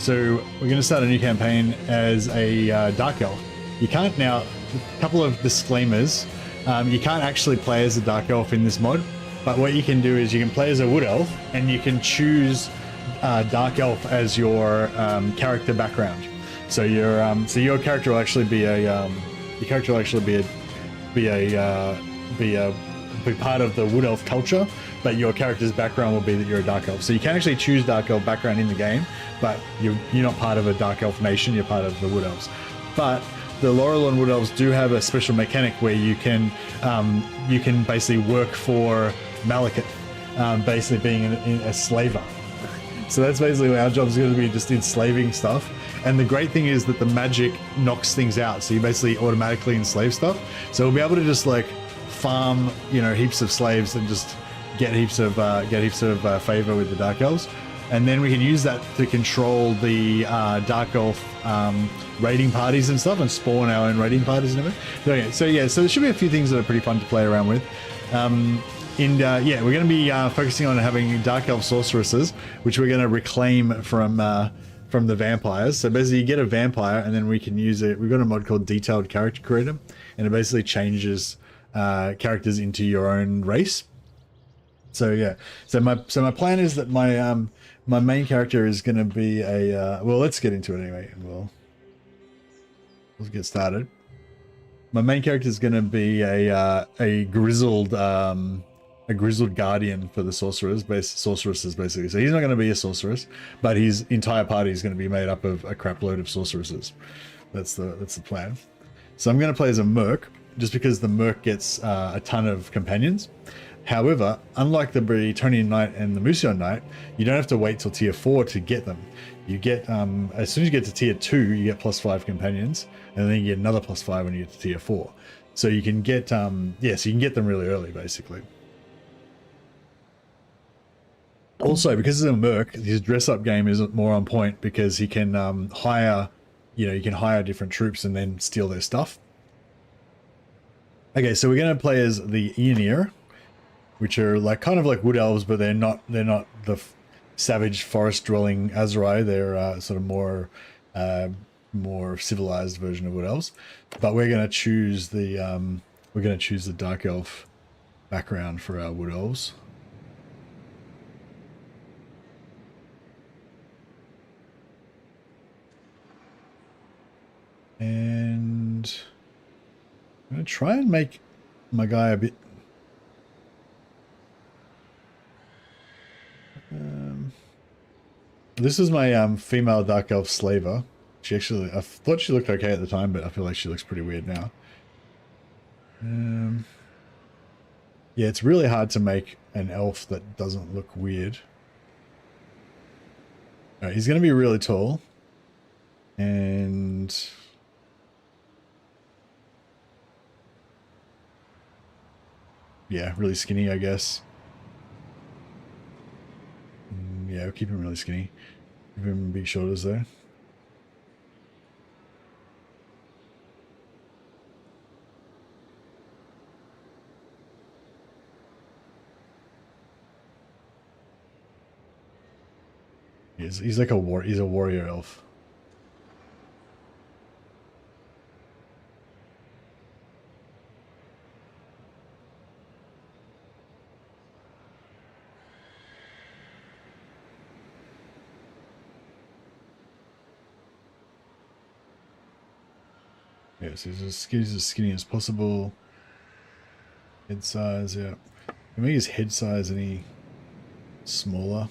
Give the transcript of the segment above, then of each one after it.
So we're going to start a new campaign as a Dark Elf. You can't now, a couple of disclaimers, you can't actually play as a Dark Elf in this mod, but what you can do is you can play as a Wood Elf and you can choose Dark Elf as your character background. So your character will actually be be part of the Wood Elf culture, but your character's background will be that you're a Dark Elf. So you can actually choose Dark Elf background in the game, but you're not part of a Dark Elf nation, you're part of the Wood Elves. But the Laurelorn Wood Elves do have a special mechanic where you can basically work for Malekith, basically being a slaver. So that's basically our job is going to be just enslaving stuff. And the great thing is that the magic knocks things out, so you basically automatically enslave stuff. So we'll be able to just like farm, heaps of slaves and just get heaps of favor with the Dark Elves, and then we can use that to control the Dark Elf raiding parties and stuff, and spawn our own raiding parties and everything. So there should be a few things that are pretty fun to play around with. We're going to be focusing on having Dark Elf Sorceresses, which we're going to reclaim from the vampires. So basically you get a vampire and then we can use it. We've got a mod called Detailed Character Creator, and it basically changes characters into your own race. So my plan is that my main character is going to be a well, let's get into it anyway. Let's get started. My main character is going to be a grizzled guardian for the sorceresses basically. So he's not going to be a sorceress, but his entire party is going to be made up of a crap load of sorceresses. That's the plan. So I'm going to play as a merc, just because the merc gets a ton of companions. However, unlike the Bretonian Knight and the Mercyron Knight, you don't have to wait till tier 4 to get them. You get, as soon as you get to tier 2, you get +5 companions, and then you get another +5 when you get to tier 4. So you can get, so you can get them really early, basically. Also, because it's a merc, his dress-up game is more on point because he can hire, you can hire different troops and then steal their stuff. Okay, so we're going to play as the Aenir, which are kind of like Wood Elves, but they're not the savage forest-dwelling Aserai. They're sort of more civilized version of Wood Elves. But we're going to choose the Dark Elf background for our Wood Elves. And I'm going to try and make my guy a bit... this is my female Dark Elf slaver. I thought she looked okay at the time, but I feel like she looks pretty weird now. Yeah, it's really hard to make an elf that doesn't look weird. Alright, he's going to be really tall. And... yeah, really skinny, I guess. Yeah, we'll keep him really skinny. Give him big shoulders though. He's like he's a warrior elf. Yeah, so he's as skinny as possible. Head size, yeah. Can make his head size any smaller?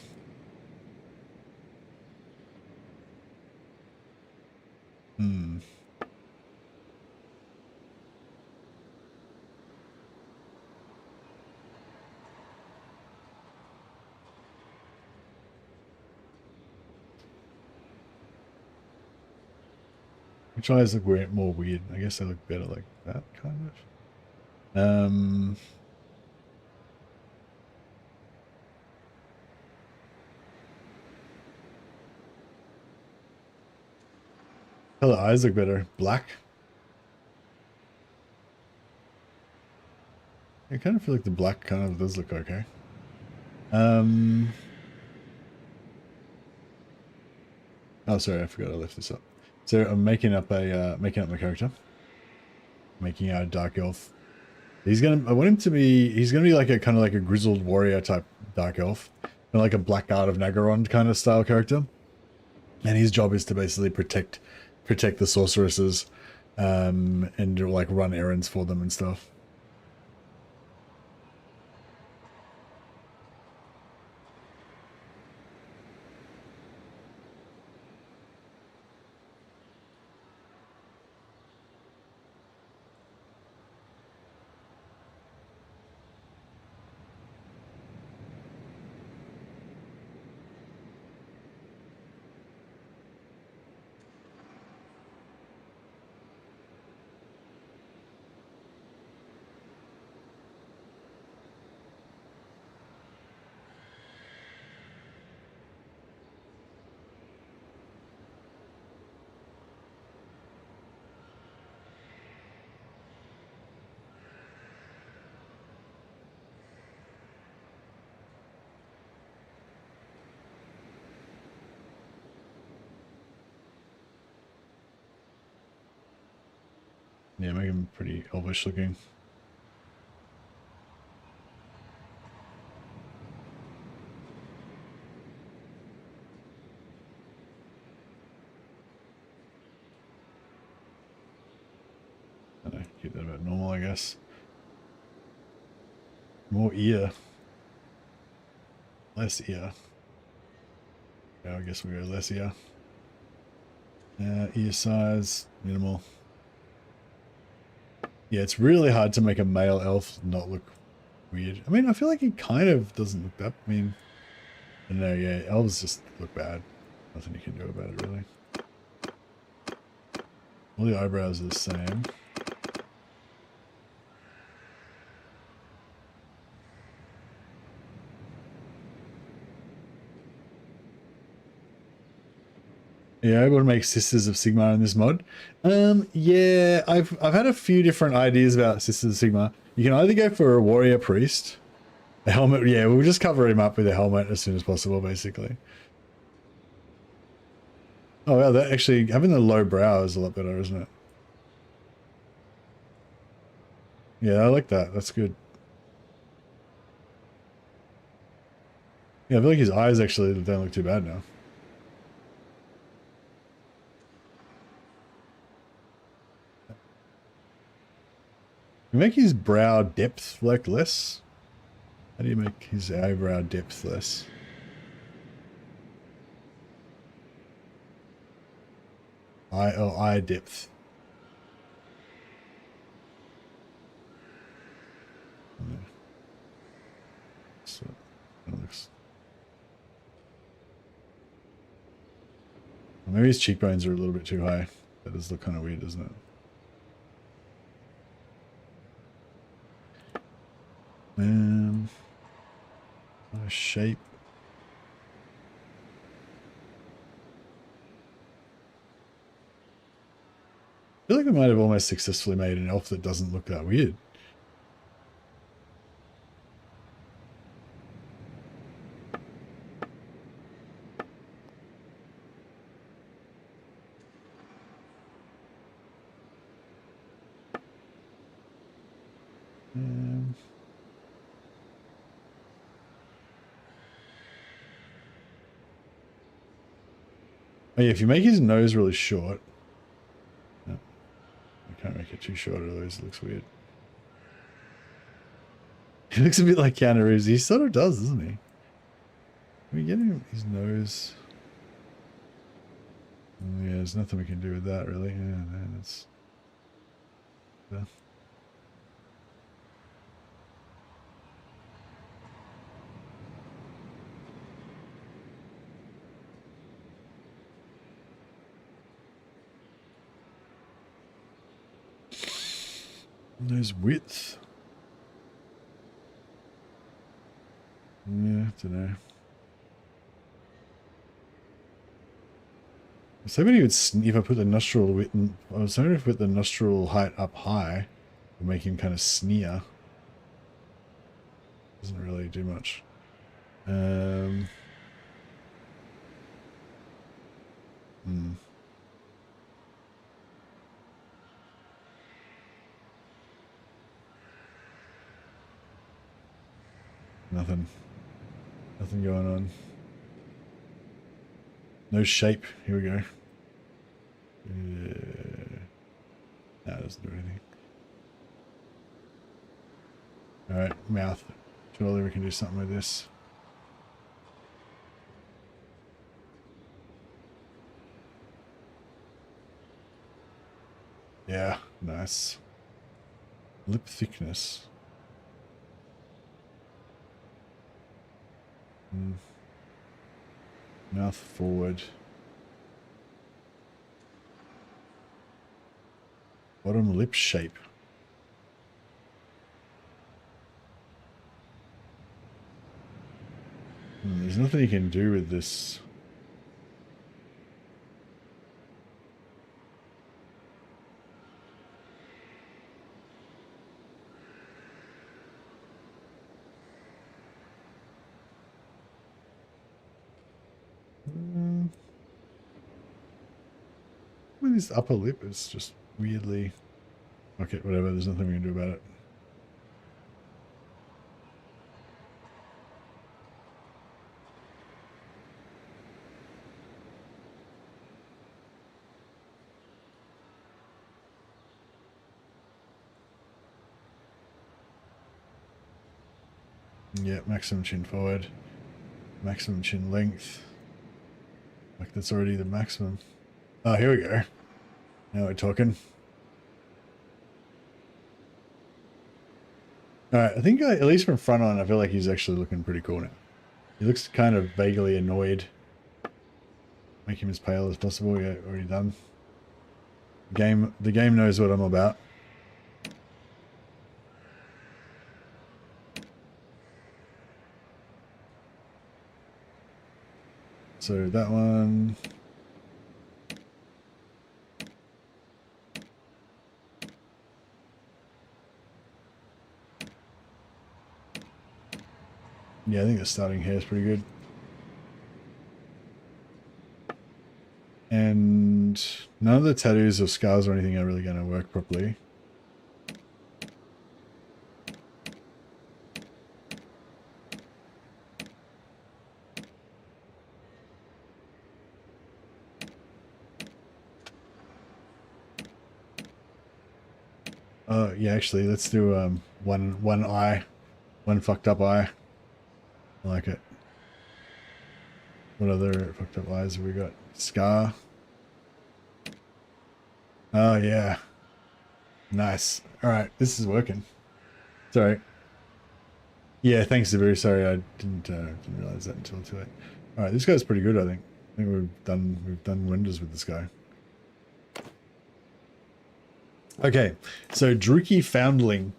Which eyes look more weird? I guess they look better like that, kind of. Color eyes look better. Black. I kind of feel like the black kind of does look okay. Oh, sorry, I forgot I left this up. So I'm making up my character, making our Dark Elf. I want him to be. He's gonna be like a kind of like a grizzled warrior type Dark Elf, like a Blackguard of Nagaron kind of style character. And his job is to basically protect the sorceresses, and like run errands for them and stuff. Yeah, make him pretty elvish looking. I don't know, keep that about normal, I guess. More ear. Less ear. Yeah, I guess we go less ear. Ear size, minimal. Yeah, it's really hard to make a male elf not look weird. I mean, I feel like he kind of doesn't look that. I mean, I don't know, yeah, elves just look bad. Nothing you can do about it, really. All the eyebrows are the same. Yeah, able to make Sisters of Sigmar in this mod. Yeah, I've had a few different ideas about Sisters of Sigmar. You can either go for a warrior priest, a helmet. Yeah, we'll just cover him up with a helmet as soon as possible, basically. Oh wow, that actually having the low brow is a lot better, isn't it? Yeah, I like that. That's good. Yeah, I feel like his eyes actually don't look too bad now. You make his brow depth like less. How do you make his eyebrow depth less? Eye depth. So that looks. Maybe his cheekbones are a little bit too high. That does look kind of weird, doesn't it? Shape. I feel like we might have almost successfully made an elf that doesn't look that weird. Oh yeah, if you make his nose really short. No, I can't make it too short, otherwise it looks weird. He looks a bit like Keanu Reeves. He sort of does, doesn't he? Can we get him his nose? Oh, yeah, there's nothing we can do with that, really. Yeah, no, that's. Yeah. Nose width. Yeah, I don't know. I was hoping he would if I put the nostril width. I was hoping if I put the nostril height up high, would make him kind of sneer. Doesn't really do much. Nothing. Nothing going on. No shape. Here we go. No, it doesn't do anything. Alright, mouth. Surely we can do something with this. Yeah, nice. Lip thickness. Mouth forward. Bottom lip shape. There's nothing you can do with this. With his upper lip is just weirdly... Okay, whatever, there's nothing we can do about it. Yeah, maximum chin forward. Maximum chin length. Like that's already the maximum. Oh, here we go. Now we're talking. Alright, I think at least from front on, I feel like he's actually looking pretty cool now. He looks kind of vaguely annoyed. Make him as pale as possible. Yeah, already done. The game knows what I'm about. So that one... Yeah, I think the starting hair is pretty good. And none of the tattoos or scars or anything are really going to work properly. Oh, yeah, actually, let's do one eye. One fucked up eye. I like it. What other fucked up eyes have we got? Scar. Oh, yeah. Nice. Alright, this is working. Sorry. Yeah, thanks, Zabu. Sorry, I didn't realize that until too late. Alright, this guy's pretty good, I think. I think we've done wonders with this guy. Okay, so Druchii Foundling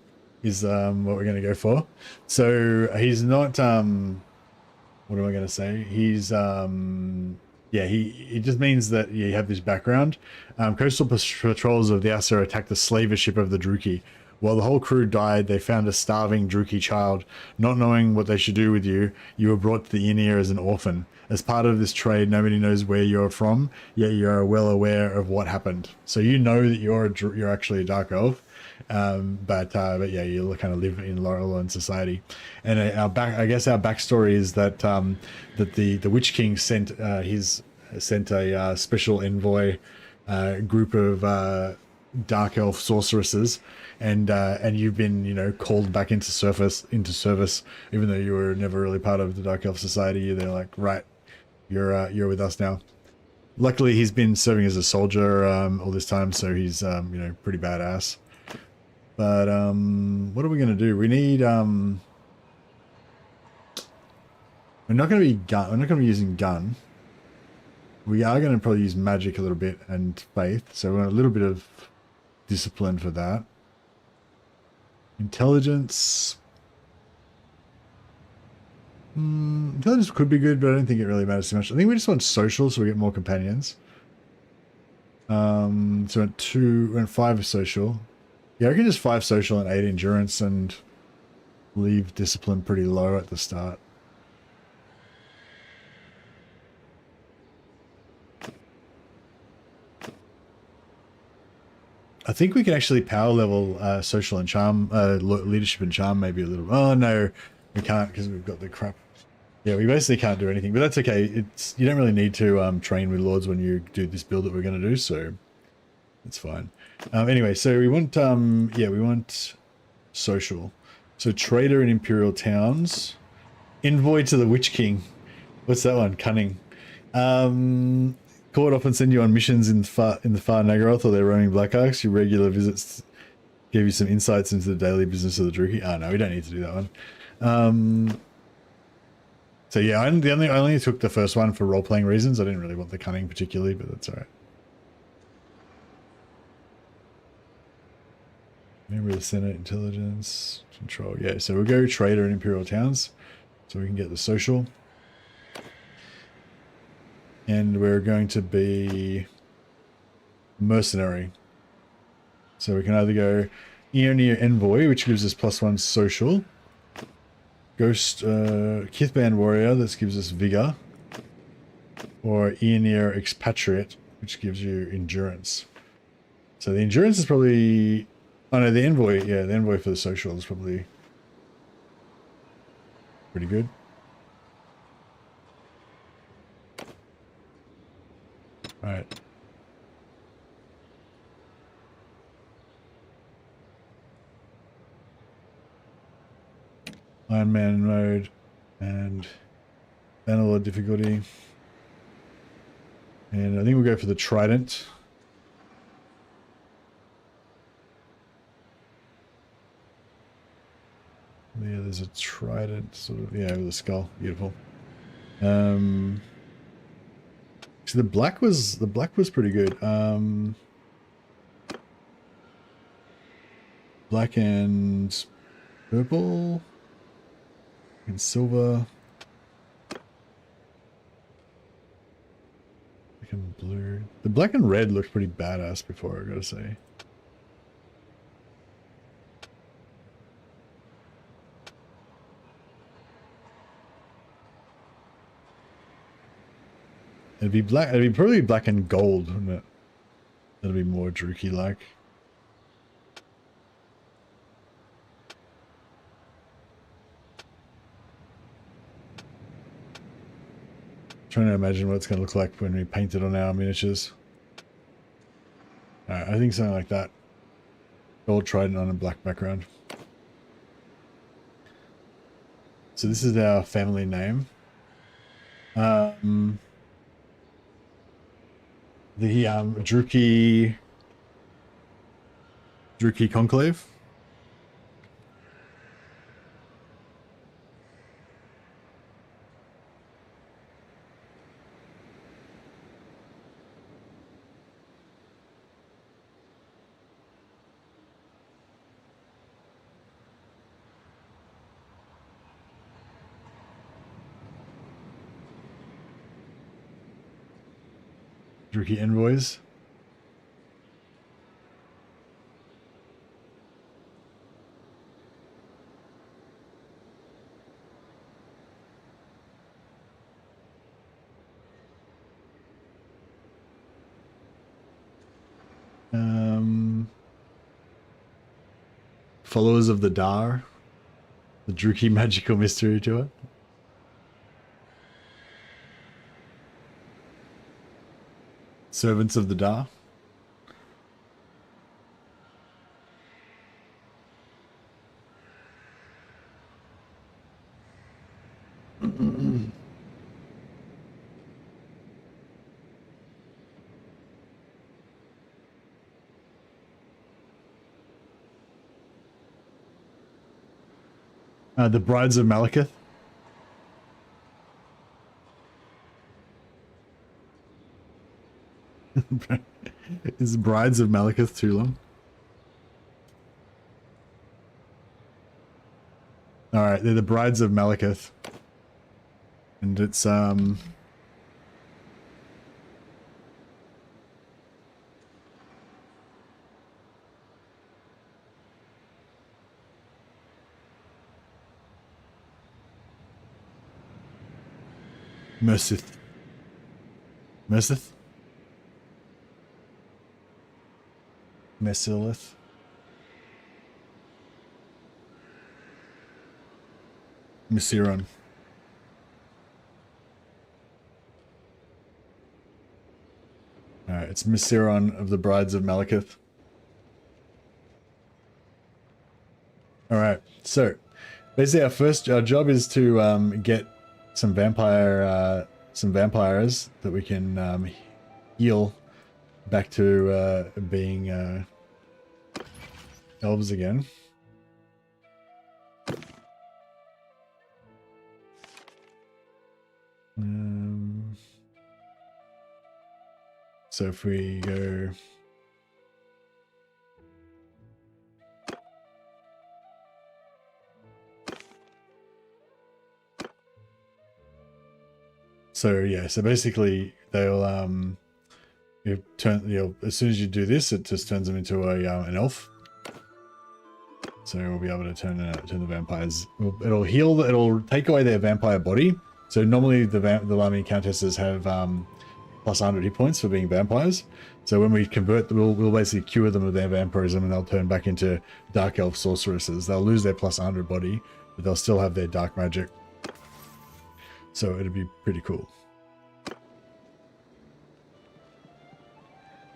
is what we're going to go for. So he's not what am I going to say? He's yeah, he just means that you have this background. Coastal patrols of the Asa attacked the slaver ship of the Druchii. While the whole crew died, they found a starving Druchii child. Not knowing what they should do with you, you were brought to the Ynir as an orphan. As part of this trade, nobody knows where you're from, yet you're well aware of what happened. So you know that you're actually a Dark Elf, but yeah, you kind of live in Laurelorn society. And I guess our backstory is that that the Witch King sent a special envoy group of Dark Elf sorceresses, and you've been called back into service, even though you were never really part of the Dark Elf society. They're like, right, you're with us now. Luckily, he's been serving as a soldier all this time, so he's pretty badass. But what are we gonna do? We need we're not gonna be using gun. We are going to probably use magic a little bit and faith, so we want a little bit of discipline for that. Intelligence. Intelligence could be good, but I don't think it really matters too much. I think we just want social, so we get more companions. So at 5 social. Yeah, I can just 5 social and 8 endurance and leave discipline pretty low at the start. I think we can actually power level social and charm, leadership and charm maybe a little. Oh no, We can't because we've got the crap. Yeah, we basically can't do anything, but that's okay. It's you don't really need to train with lords when you do this build that we're going to do, so it's fine. Anyway, so we want yeah, we want social. So trader in imperial towns, envoy to the Witch King. What's that one? Cunning. Court often send you on missions in the far Nagaroth or their roaming Black Arcs. Your regular visits give you some insights into the daily business of the Druchii. Oh no, we don't need to do that one. So yeah, I only took the first one for role-playing reasons. I didn't really want the cunning particularly, but that's alright. Member of the Senate, intelligence, control. Yeah, so we'll go trader in imperial towns, so we can get the social. And we're going to be mercenary. So we can either go Eoneer Envoy, which gives us +1 social. Ghost Kithband Warrior, that gives us vigor. Or Eoneer Expatriate, which gives you endurance. So the endurance is probably... Oh no, the envoy, yeah, the envoy for the social is probably pretty good. Alright. Iron Man mode and Bannerlord difficulty. And I think we'll go for the Trident. Yeah, there's a trident sort of, yeah, with a skull. Beautiful. So the black was pretty good. Black and purple and silver. Black and blue. The black and red looked pretty badass before, I gotta say. It'd be black. It'd be probably black and gold, wouldn't it? That'd be more Druchii-like. Trying to imagine what it's going to look like when we paint it on our miniatures. Alright, I think something like that. Gold trident on a black background. So this is our family name. The Druchii Conclave. Druchii envoys. Followers of the Dhar. The Druchii magical mystery to it. Servants of the Dhar. The Brides of Malekith. Is Brides of Malekith too long? Alright, they're the Brides of Malekith. And it's Mercyth. Mercyth? Mercilith. Mercyron. Alright, it's Mercyron of the Brides of Malekith. Alright, so basically our job is to get some vampires that we can heal back to being elves again. So if we go so basically they'll as soon as you do this, it just turns them into an elf. So we'll be able to turn the vampires. It'll heal. It'll take away their vampire body. So normally the Lamy countesses have plus 100 hit points for being vampires. So when we convert them, we'll basically cure them of their vampirism, and they'll turn back into Dark Elf sorceresses. They'll lose their plus 100 body, but they'll still have their dark magic. So it'll be pretty cool.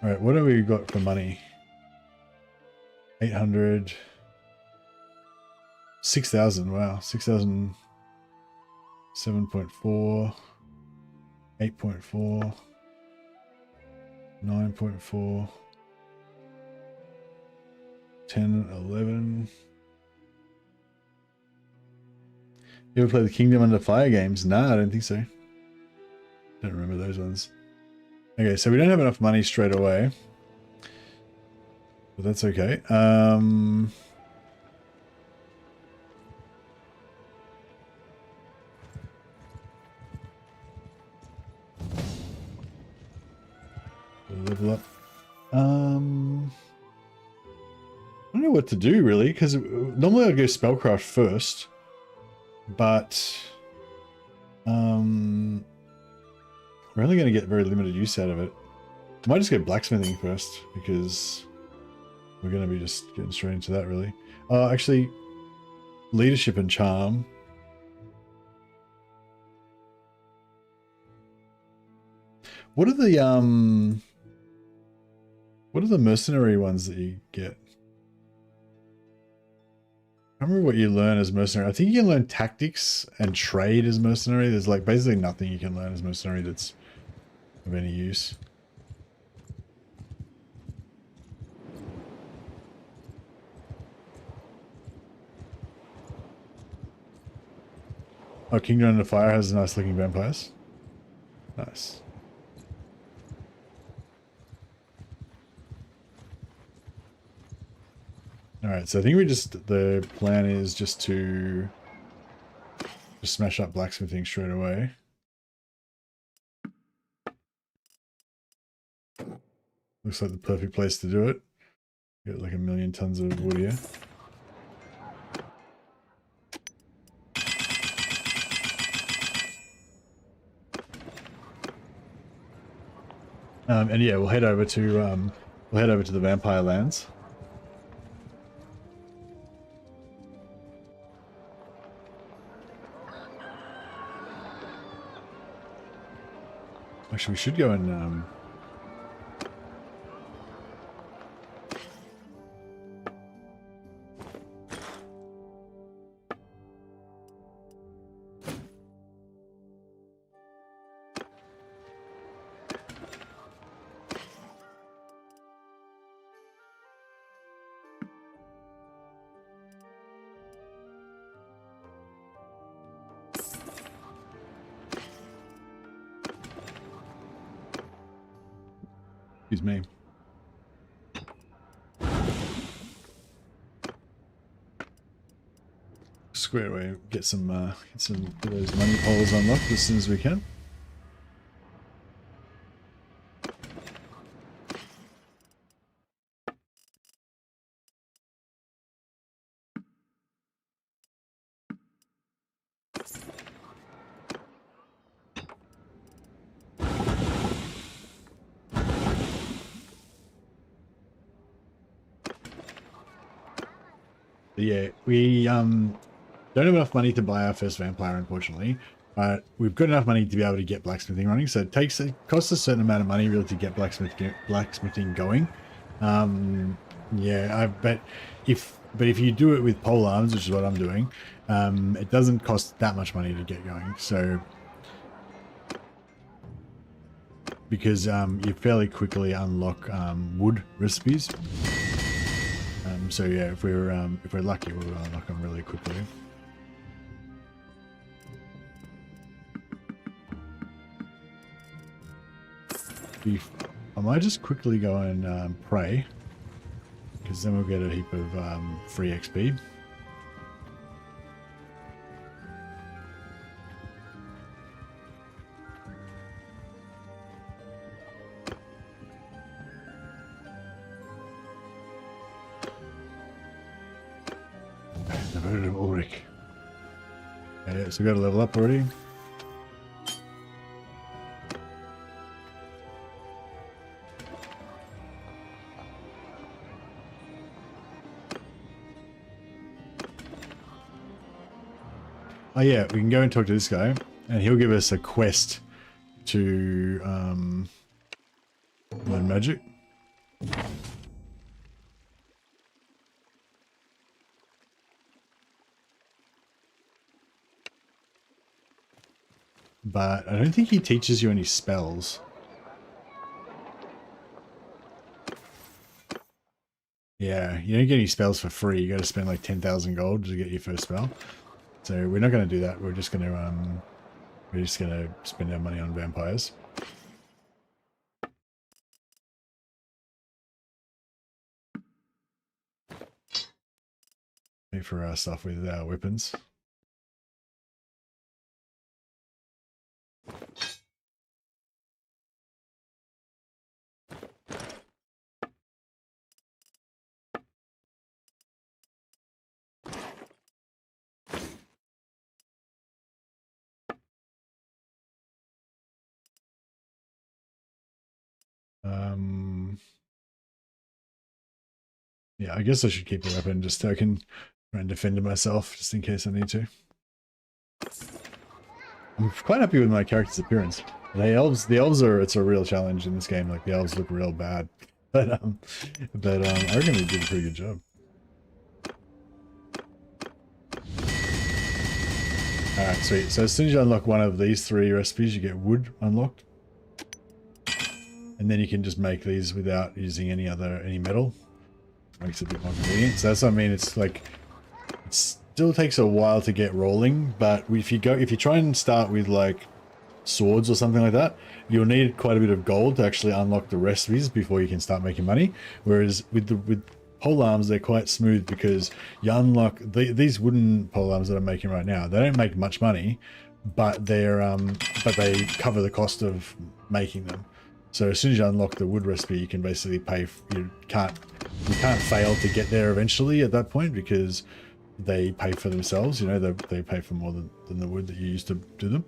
All right, what have we got for money? 800, 6,000. Wow, 6,000. 7.4, 8.4, 9.4, 10, 11. You ever play the Kingdom Under Fire games? Nah, I don't think so. Don't remember those ones. Okay, so we don't have enough money straight away, but that's okay. Level up. I don't know what to do really, because normally I'd go spellcraft first, but we're only going to get very limited use out of it. I might just go blacksmithing first, because we're going to be just getting straight into that really. Actually, leadership and charm. What are the mercenary ones that you get? I don't remember what you learn as mercenary. I think you can learn tactics and trade as mercenary. There's like basically nothing you can learn as mercenary that's of any use. Oh, Kingdom Under Fire has nice looking vampires. Nice. Alright, so I think the plan is just to smash up blacksmithing straight away. Looks like the perfect place to do it. Get like 1,000,000 tons of wood here. And yeah, we'll head over to the Vampire Lands. Actually, we should go and excuse me. Square away, get some of those money holes unlocked as soon as we can. Yeah, we Don't have enough money to buy our first vampire, unfortunately. But we've got enough money to be able to get blacksmithing running. So it costs a certain amount of money really to get blacksmithing going. Yeah, but if you do it with pole arms, which is what I'm doing, it doesn't cost that much money to get going. So because you fairly quickly unlock wood recipes. So yeah, if we're lucky, we'll unlock them really quickly. I might just quickly go and pray, because then we'll get a heap of free XP. Ulrich. Okay, so we got to level up already. Oh yeah, we can go and talk to this guy, and he'll give us a quest to learn magic. But I don't think he teaches you any spells. Yeah, you don't get any spells for free. You got to spend like 10,000 gold to get your first spell. So we're not going to do that. We're just going to spend our money on vampires. Pay for our stuff with our weapons. Yeah, I guess I should keep the weapon just so I can try and defend myself, just in case I need to. I'm quite happy with my character's appearance. The elves it's a real challenge in this game. Like, the elves look real bad, but I reckon we did a pretty good job. All right, sweet. So as soon as you unlock one of these 3 recipes, you get wood unlocked, and then you can just make these without using any metal. Makes it a bit more convenient. So that's what I mean. It's like, it still takes a while to get rolling, but if you try and start with like swords or something like that, you'll need quite a bit of gold to actually unlock the recipes before you can start making money. Whereas with pole arms, they're quite smooth, because you unlock these wooden pole arms that I'm making right now. They don't make much money, but they cover the cost of making them. So as soon as you unlock the wood recipe, you can basically pay. You can't fail to get there eventually at that point, because they pay for themselves. You know, they pay for more than the wood that you use to do them.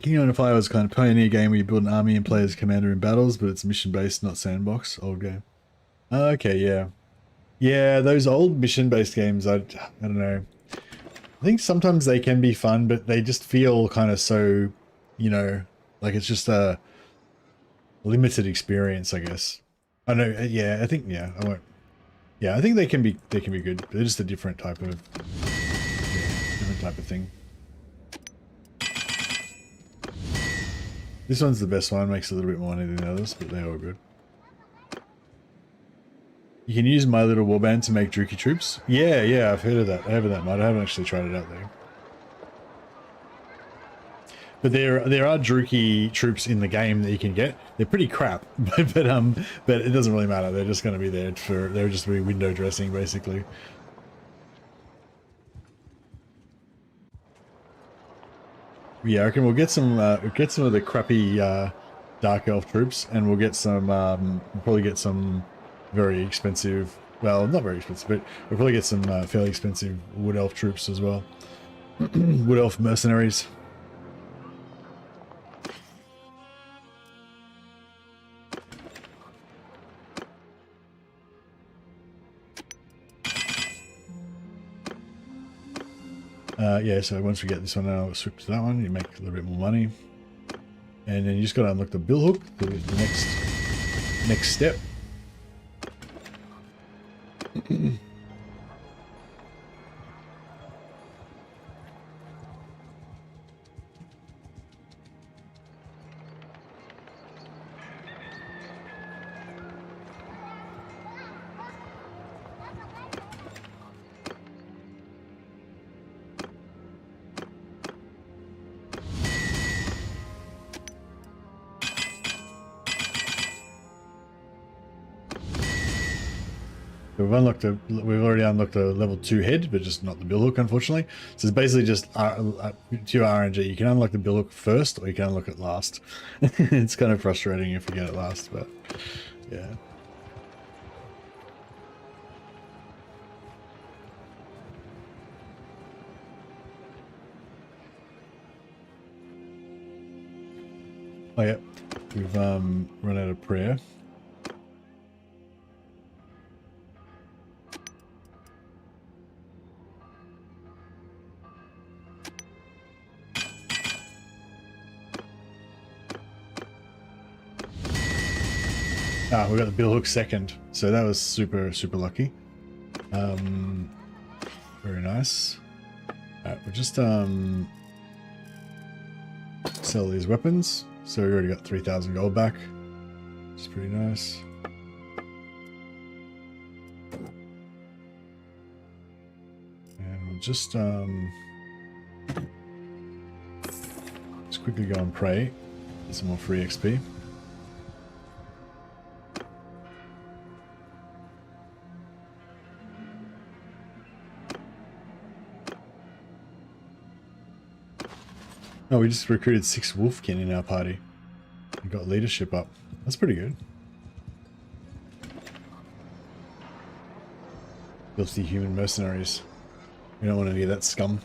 Kingdom of Fire was kind of pioneer game where you build an army and play as commander in battles, but it's mission based, not sandbox. Old game. Okay, yeah, yeah. Those old mission based games, I don't know. I think sometimes they can be fun, but they just feel kind of so, you know, like it's just a limited experience, I guess. I know, yeah, I think, yeah, I won't. Yeah, I think they can be good. They're just a different type of thing. This one's the best one, makes a little bit more money than the others, but they're all good. You can use My Little Warband to make Druchii troops. Yeah, yeah, I've heard of that. I haven't actually tried it out though. But there are Druchii troops in the game that you can get. They're pretty crap, but it doesn't really matter. They're just going to be there they're just be window dressing basically. Yeah, I reckon we'll get some of the crappy Dark Elf troops, and we'll get some we'll probably get some very expensive, well, not very expensive, but we'll probably get some fairly expensive Wood Elf troops as well. Wood Elf mercenaries. Yeah, so once we get this one out, switch to that one, you make a little bit more money. And then you just got to unlock the bill hook, the next step. So we've already unlocked a level 2 head, but just not the bill hook, unfortunately. So it's basically just pure RNG. You can unlock the bill hook first, or you can unlock it last. It's kind of frustrating if you get it last, but yeah. Oh yeah, we've run out of prayer. Ah, we got the bill hook second, so that was super lucky. Very nice. Alright, we'll just sell these weapons. So we already got 3,000 gold back, which is pretty nice. And we'll just quickly go and pray, get some more free XP. Oh, we just recruited 6 Wolfkin in our party. We got leadership up. That's pretty good. Filthy human mercenaries. We don't want any of that scum.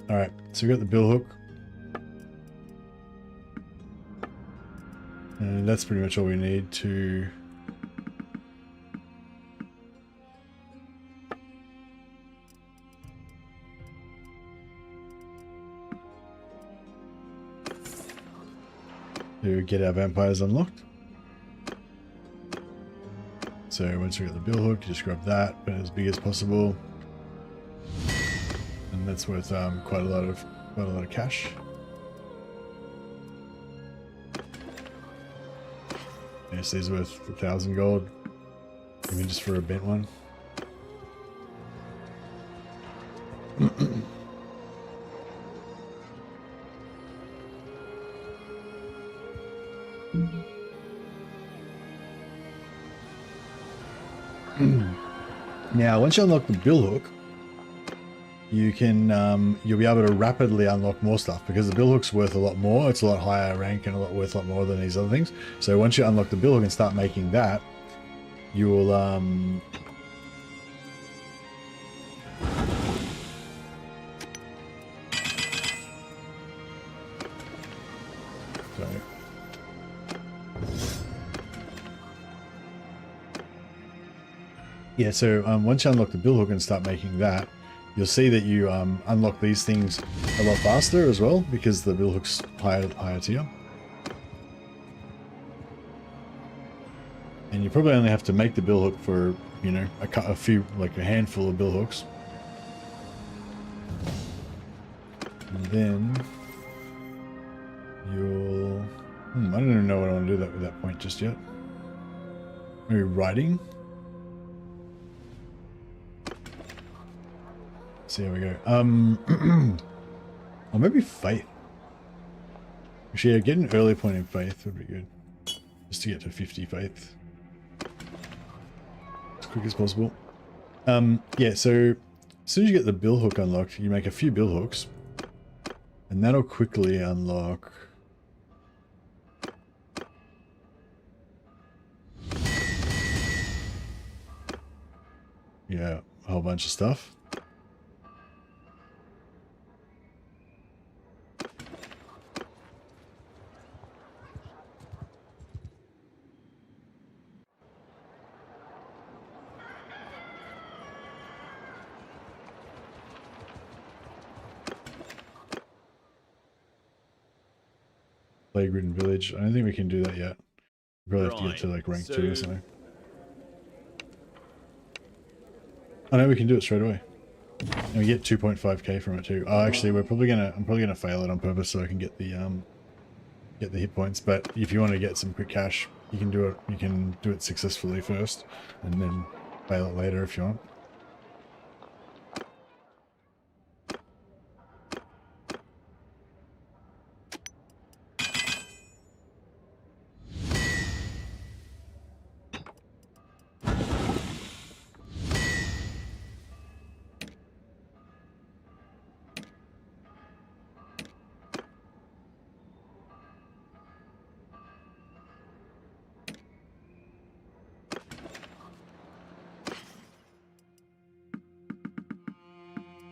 Alright, so we got the bill hook. And that's pretty much all we need to... to get our vampires unlocked. So once we got the bill hook, you just grab that, but as big as possible, and that's worth quite a lot of cash. Yes, these are worth 1,000 gold, even just for a bent one. Now, once you unlock the bill hook, you can you'll be able to rapidly unlock more stuff because the bill hook's worth a lot more. It's a lot higher rank and worth a lot more than these other things. So once you unlock the bill hook and start making that, you will yeah, so once you unlock the bill hook and start making that, you'll see that you unlock these things a lot faster as well because the bill hook's higher tier. And you probably only have to make the bill hook for, you know, a few, like a handful of bill hooks. And then you'll... I don't even know what I want to do that with that point just yet. Maybe writing? So here we go. Or maybe faith. Actually, yeah, get an early point in faith would be good. Just to get to 50 faith. As quick as possible. Yeah, so as soon as you get the bill hook unlocked, you make a few bill hooks. And that'll quickly unlock... yeah, a whole bunch of stuff. Plague-ridden village. I don't think we can do that yet. We probably have to get to like rank 2 or something. I know we can do it straight away. And we get 2.5k from it too. Oh, actually, I'm probably gonna fail it on purpose so I can get the hit points. But if you want to get some quick cash, you can do it. You can do it successfully first, and then fail it later if you want.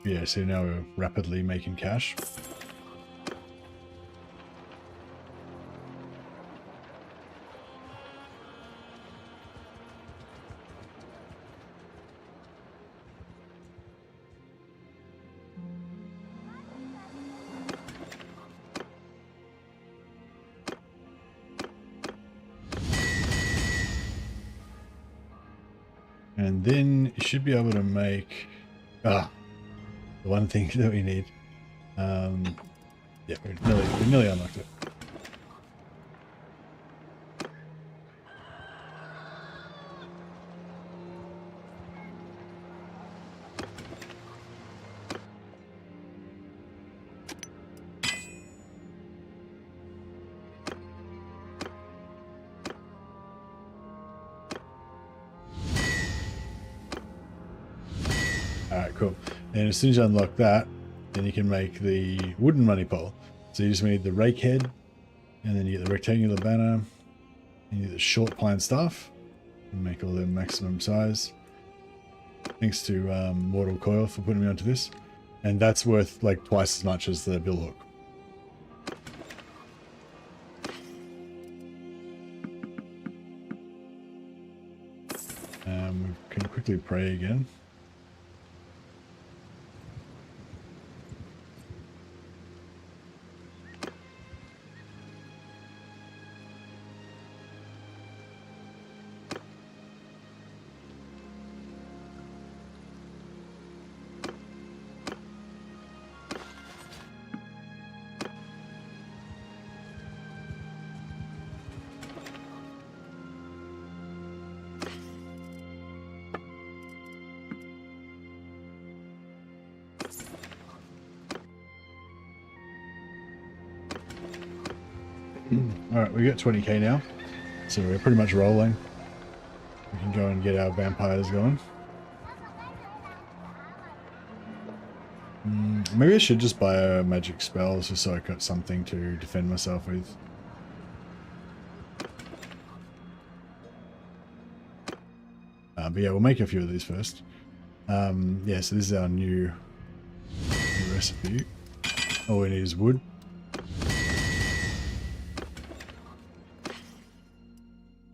Yeah, so now we're rapidly making cash. And then you should be able to make the one thing that we need. Yeah, we nearly unlocked it. Alright, cool. And as soon as you unlock that, then you can make the wooden money pole. So you just need the rake head, and then you get the rectangular banner, and you get the short pine staff, and make all the maximum size. Thanks to Mortal Coil for putting me onto this. And that's worth like twice as much as the billhook. We can quickly pray again. Alright, we got 20k now, so we're pretty much rolling. We can go and get our vampires going. Maybe I should just buy a magic spell just so I got something to defend myself with. But yeah, we'll make a few of these first. Yeah, so this is our new recipe. All we need is wood.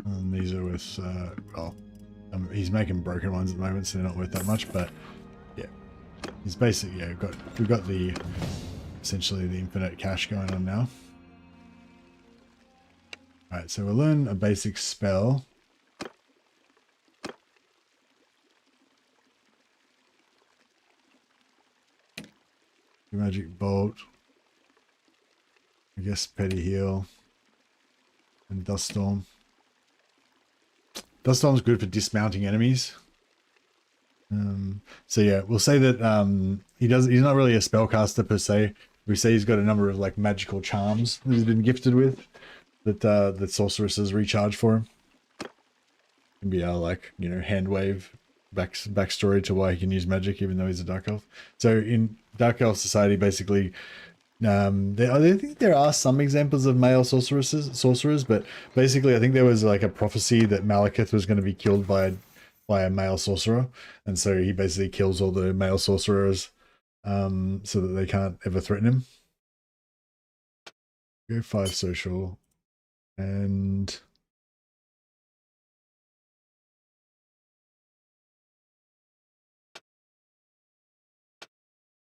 And these are with, he's making broken ones at the moment, so they're not worth that much, but yeah. He's basically, yeah, we've got the, essentially the infinite cash going on now. Alright, so we'll learn a basic spell. Magic Bolt. I guess Petty Heal. And Dust Storm. Dust Storm's good for dismounting enemies. So yeah, we'll say that he's not really a spellcaster per se. We say he's got a number of like magical charms that he's been gifted with that sorceresses recharge for him. Can be our like, you know, hand wave backstory to why he can use magic even though he's a Dark Elf. So in Dark Elf society, basically, I think there are some examples of male sorcerers, but basically I think there was like a prophecy that Malekith was going to be killed by a male sorcerer, and so he basically kills all the male sorcerers so that they can't ever threaten him. Go 5 social, and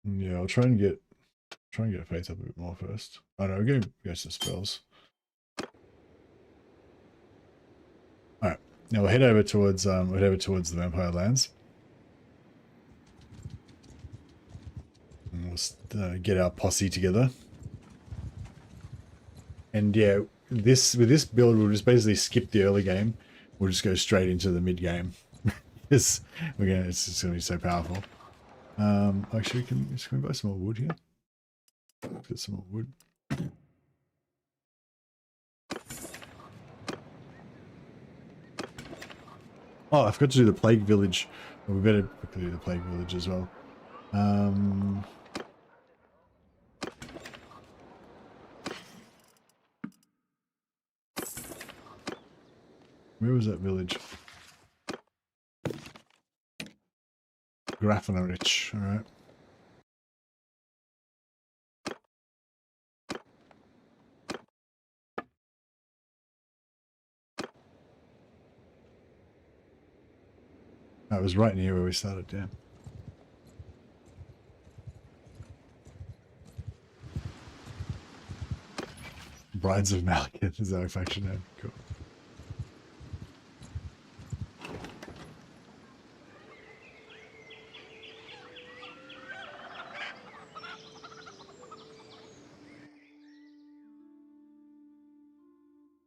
yeah, I'll try and get faith up a bit more first. Oh no, go to spells. Now we'll head over towards the Vampire Lands. And we'll get our posse together. And yeah, with this build, we'll just basically skip the early game. We'll just go straight into the mid game. it's just gonna be so powerful. Actually, can we buy some more wood here? Get some more wood. Oh, I forgot to do the plague village. Well, we better quickly do the plague village as well. Where was that village? Grafenrich, alright. That was right near where we started, yeah. Brides of Malekith is our faction name. Cool.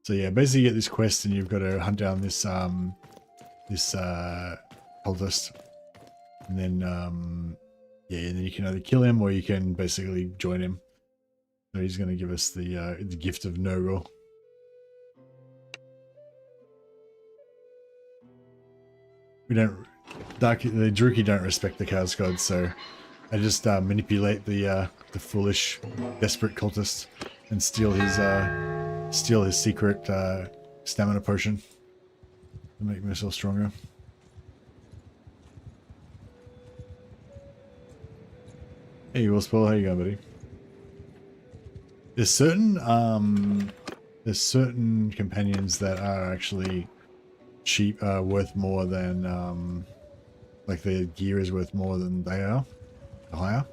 So yeah, basically you get this quest and you've got to hunt down this cultist, and then yeah, and then you can either kill him or you can basically join him. So he's going to give us the gift of no rule. We don't, the Druchii don't respect the Chaos Gods, so I just manipulate the foolish, desperate cultist and steal his secret stamina potion to make myself stronger. Hey, Willspell, how you going, buddy? There's certain companions that are actually cheap, worth more than like their gear is worth more than they are higher.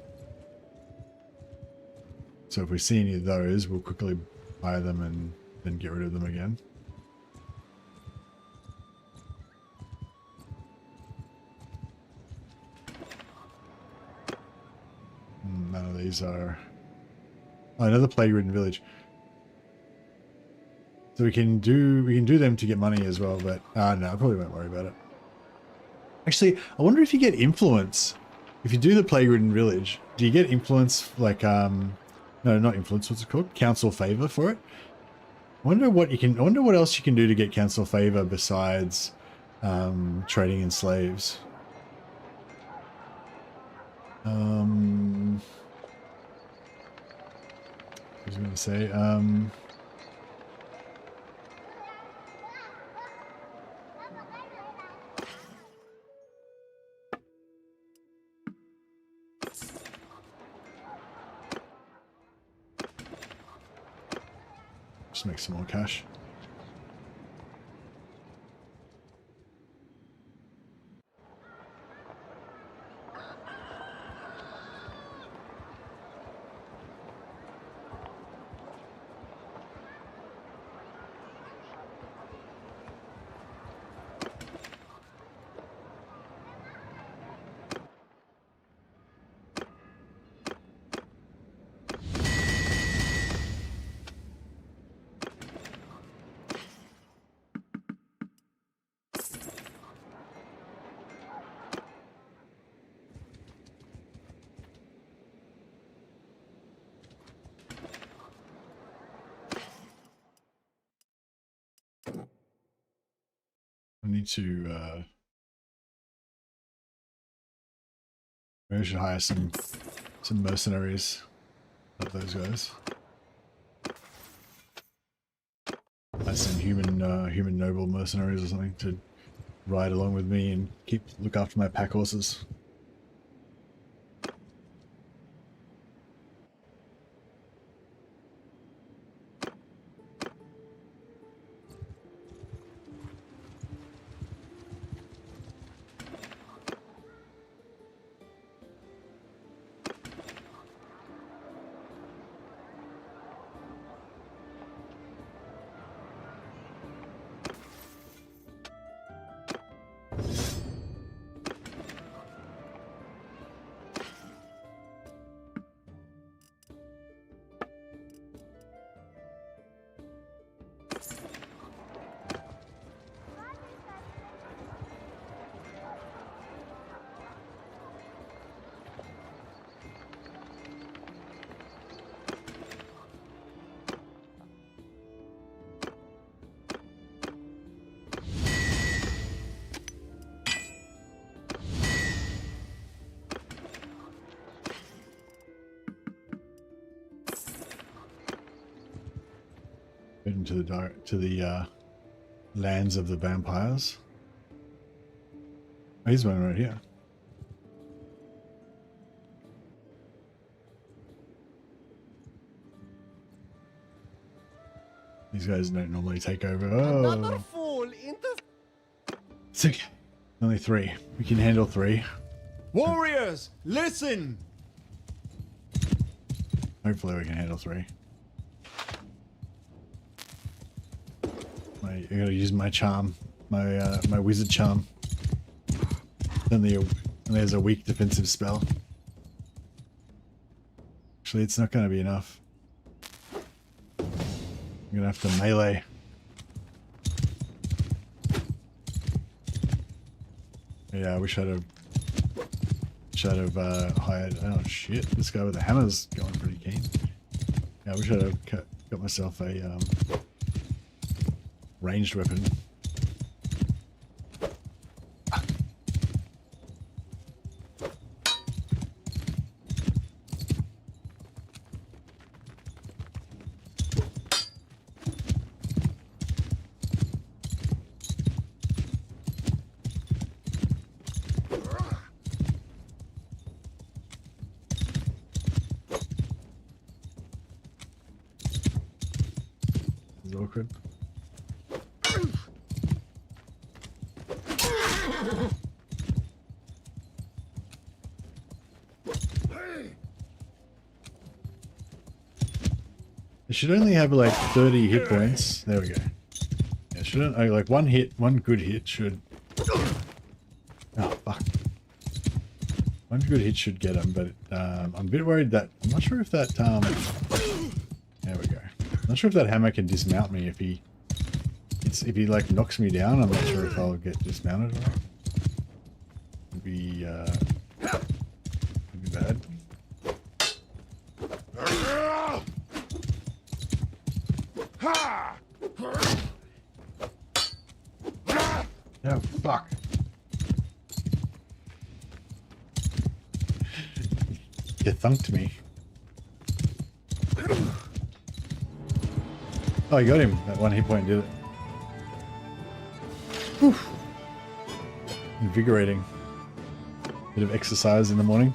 So if we see any of those, we'll quickly buy them and then get rid of them again. None of these are. Oh, another plague-ridden village. So we can do them to get money as well, but no, I probably won't worry about it. Actually, I wonder if you get influence. If you do the plague-ridden village, do you get influence like no, not influence, what's it called? Council favor for it? I wonder what else you can do to get council favor besides trading in slaves. I was going to say, just make some more cash. I need to maybe I should hire some mercenaries, like those guys. Hire some human noble mercenaries or something to ride along with me and look after my pack horses. to the lands of the vampires. Oh, here's one right here. These guys don't normally take over. Another Oh, fall into... it's okay. Only 3. We can handle 3. Warriors, listen! Hopefully we can handle 3. I gotta use my charm, my wizard charm. Only there's a weak defensive spell. Actually, it's not gonna be enough. I'm gonna have to melee. Yeah, I wish I'd have hired. Oh shit! This guy with the hammer's going pretty keen. Yeah, I wish I'd have got myself a ranged weapon. This is awkward. It should only have like 30 hit points. There we go. Yeah, shouldn't like one good hit should. Oh fuck! One good hit should get him, but I'm a bit worried that I'm not sure if that There we go. I'm not sure if that hammer can dismount me if he like knocks me down. I'm not sure if I'll get dismounted or not. It'd be bad. Oh fuck. You thunked me. Oh, you got him. That one hit point did it. Whew. Invigorating. Bit of exercise in the morning.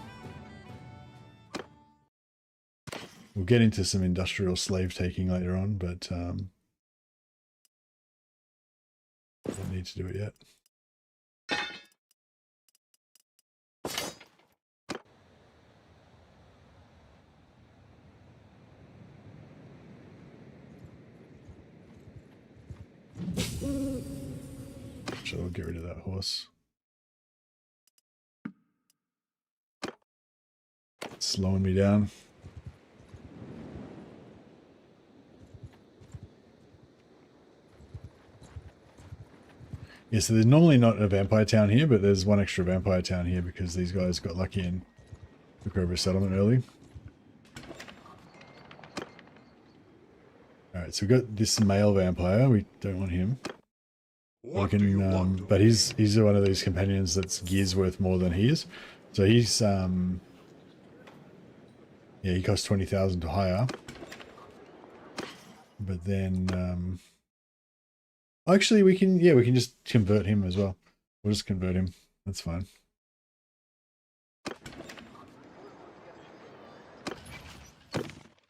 We'll get into some industrial slave taking later on, but don't need to do it yet. So I'll get rid of that horse. It's slowing me down. Yeah, so there's normally not a vampire town here, but there's one extra vampire town here because these guys got lucky and took over a settlement early. Alright, so we've got this male vampire. We don't want him. We can, but he's one of these companions that's gears worth more than he is. So he's, yeah, he costs 20,000 to hire. But then, actually we can just convert him as well. We'll just convert him. That's fine.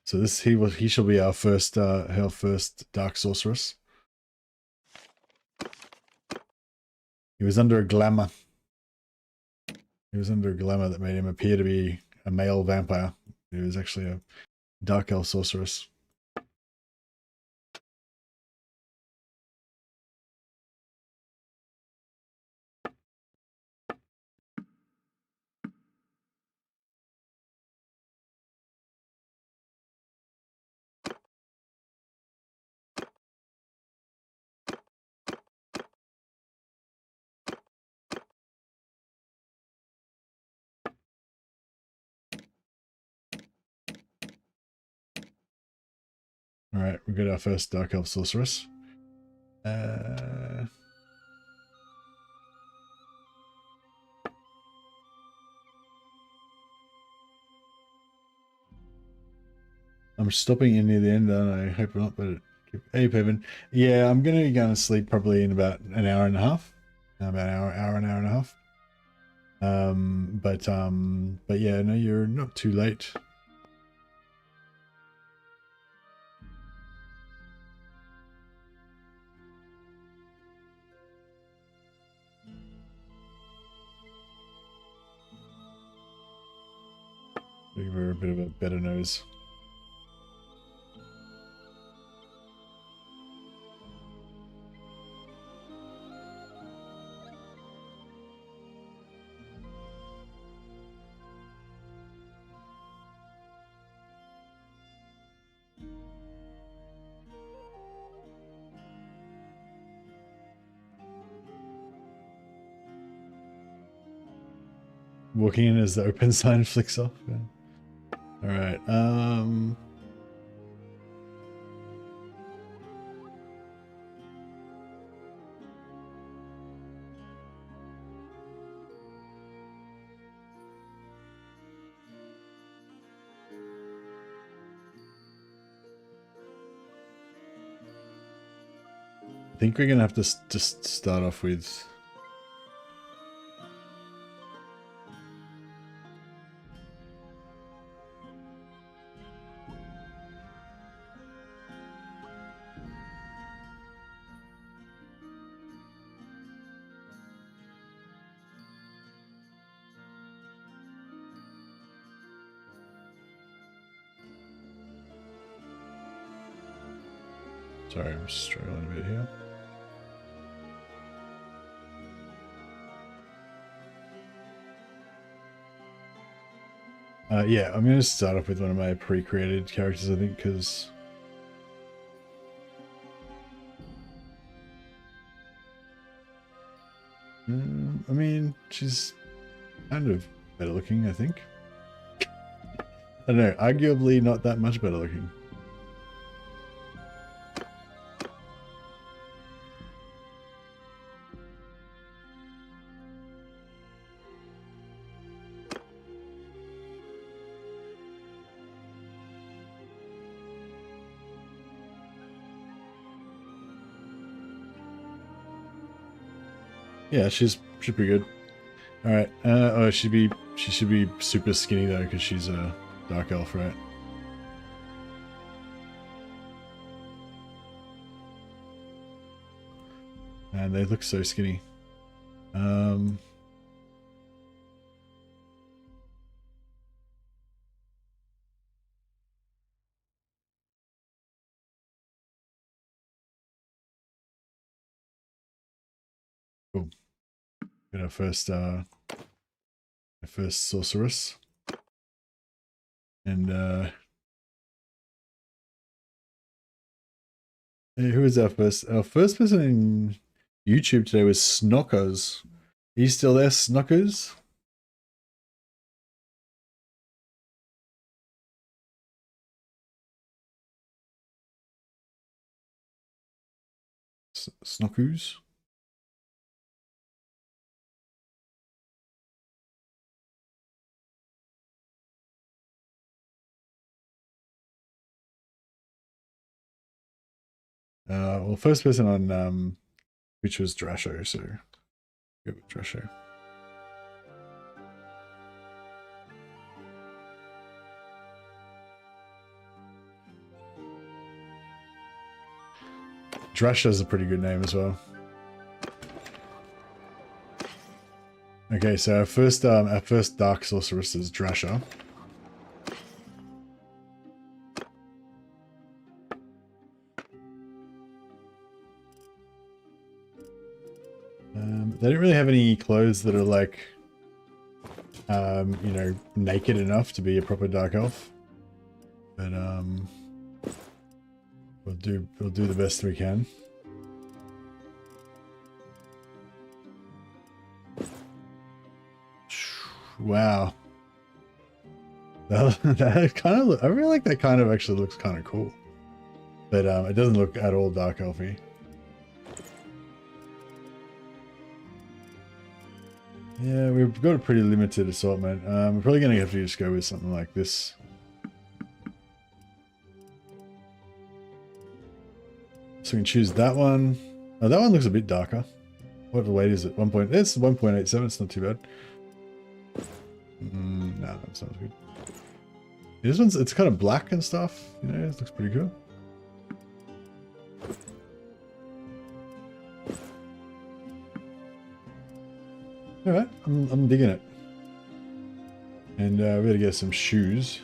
So he shall be our first dark sorceress. He was under a glamour. He was under a glamour that made him appear to be a male vampire. He was actually a dark elf sorceress. Alright, we got our first Dark Elf Sorceress. I'm stopping in near the end, and I hope not, but it Hey, Piven. Yeah, I'm gonna go to sleep probably in about an hour and a half. About an hour and a half. But yeah, no, you're not too late. Give her a bit of a better nose. Walking in as the open sign flicks off. Yeah. All right. I think we're gonna have to just start off with. Sorry, I'm struggling a bit here. Yeah, I'm going to start off with one of my pre-created characters, I think, because... I mean, she's kind of better looking, I think. I don't know, arguably not that much better looking. Yeah, she's pretty good. All right. Oh, she should be super skinny though, because she's a dark elf, right? And they look so skinny. Cool. Got our first sorceress. And hey, who is our first? Our first person in YouTube today was Snockers. Are you still there, Snockers? Snockers? Well, first person on which was Drasho, so go with Drasho. Drasha's a pretty good name as well. Okay, so our first dark sorceress is Drasha. They don't really have any clothes that are like, you know, naked enough to be a proper dark elf. But we'll do the best we can. Wow. That kind of, I really like that kind of actually looks kind of cool. But it doesn't look at all dark elfy. Yeah, we've got a pretty limited assortment. We're probably going to have to just go with something like this. So we can choose that one. Oh, that one looks a bit darker. What weight is it? 1 point. It's 1.87. It's not too bad. No, that sounds good. This one's, it's kind of black and stuff. You know, it looks pretty cool. All right, I'm digging it. And we gotta get some shoes.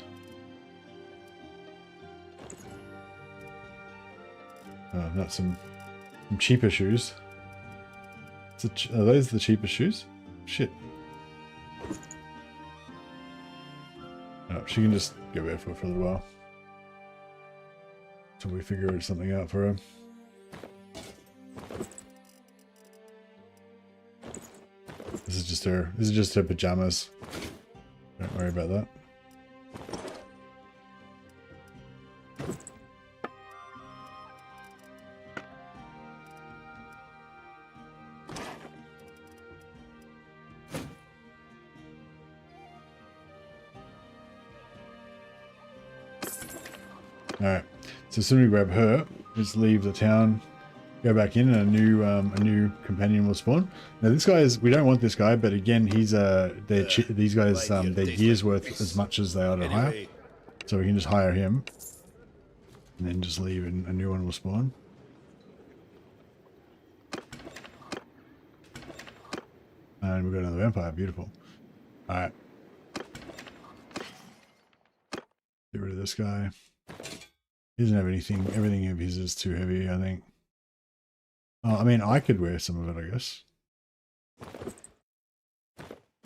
Not some cheaper shoes. Are those the cheaper shoes? Shit. Oh, she can just go barefoot for a little while. Until we figure something out for her. This is just her pajamas. Don't worry about that. Alright, so as soon as we grab her, just leave the town, go back in, and a new companion will spawn. Now this guy is, we don't want this guy, but again, he's these guys, their year's worth as much as they are to hire. So we can just hire him, and then just leave and a new one will spawn. And we've got another vampire, beautiful. Alright. Get rid of this guy. He doesn't have anything, everything of his is too heavy, I think. Oh, I mean, I could wear some of it, I guess.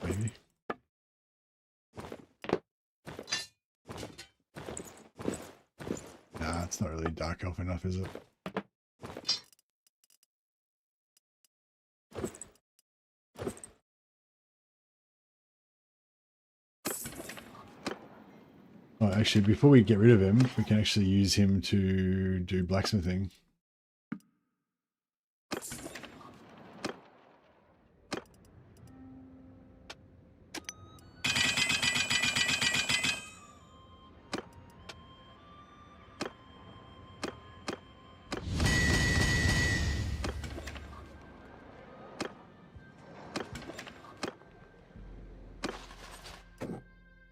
Maybe. Nah, it's not really dark elf enough, is it? Oh, actually, before we get rid of him, we can actually use him to do blacksmithing.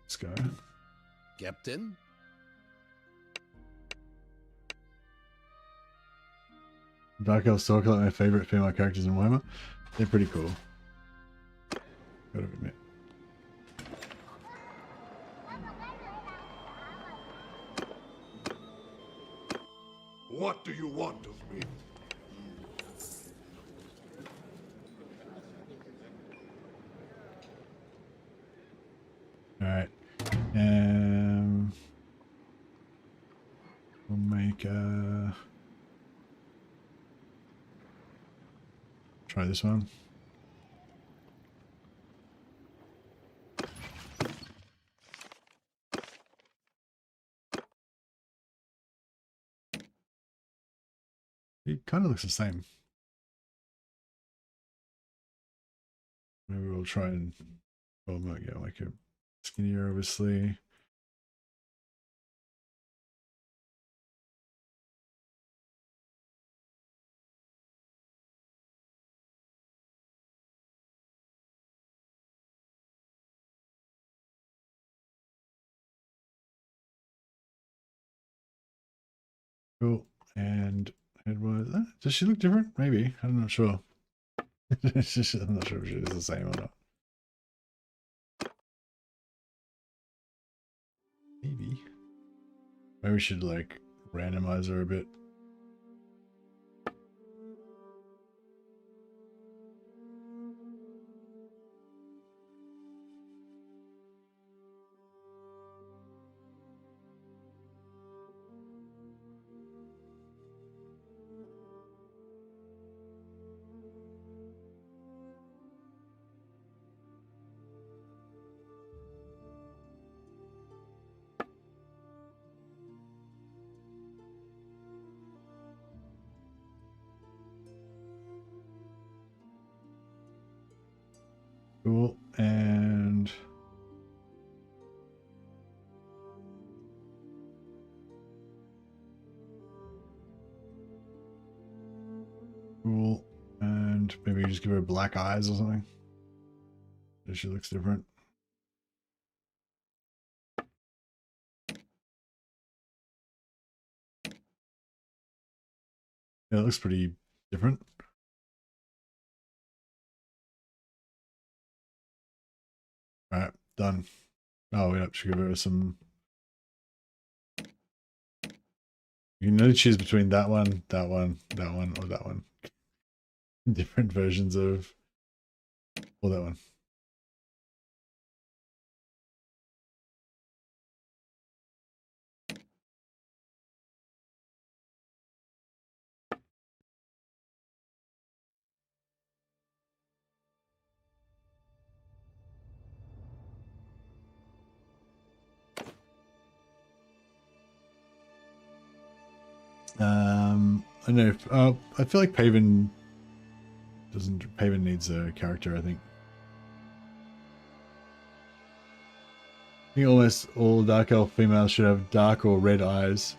Let's go. Captain? Dark Elves are like my favorite female characters in Warhammer. They're pretty cool. Gotta admit. What do you want of me? Alright. We'll make try this one. It kind of looks the same. Maybe we'll try and, well, might get like a skinnier, obviously. Cool. And head-wise, does she look different? Maybe. I'm not sure. I'm not sure if she is the same or not. Maybe. Maybe we should like randomize her a bit. Cool, and just give her black eyes or something. So she looks different. Yeah, it looks pretty different. All right, done. Oh, we have to give her some. You can only choose between that one, that one, that one, or that one. Different versions of, or that one. I don't know if, I feel like Paven needs a character, I think. I think almost all Dark Elf females should have dark or red eyes.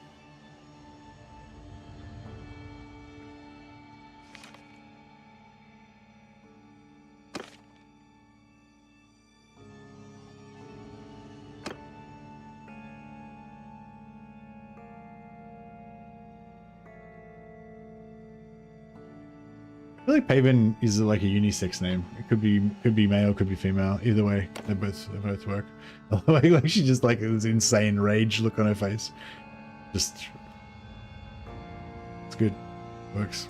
I feel like Paven is like a unisex name. It could be male, could be female. Either way, they both work. Like she just like this insane rage look on her face. Just it's good. Works.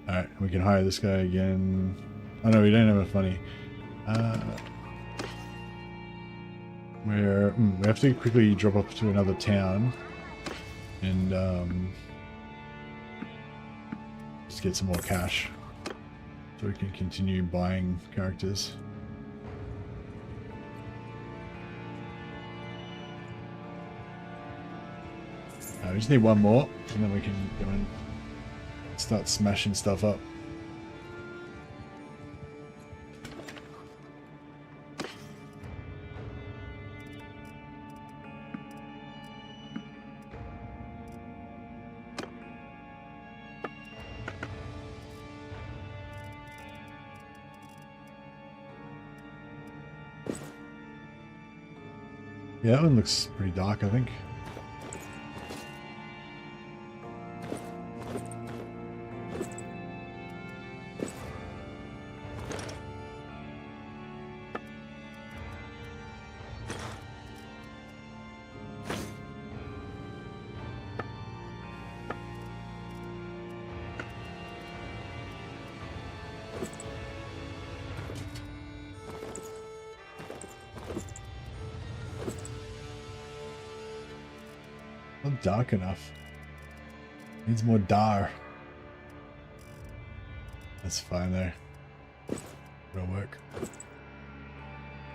Alright, we can hire this guy again. Oh no, we don't have enough money. We have to quickly drop off to another town and just get some more cash so we can continue buying characters. We just need one more and then we can go and start smashing stuff up. Yeah, that one looks pretty dark, I think. Not dark enough. Needs more Dhar. That's fine there. It'll work.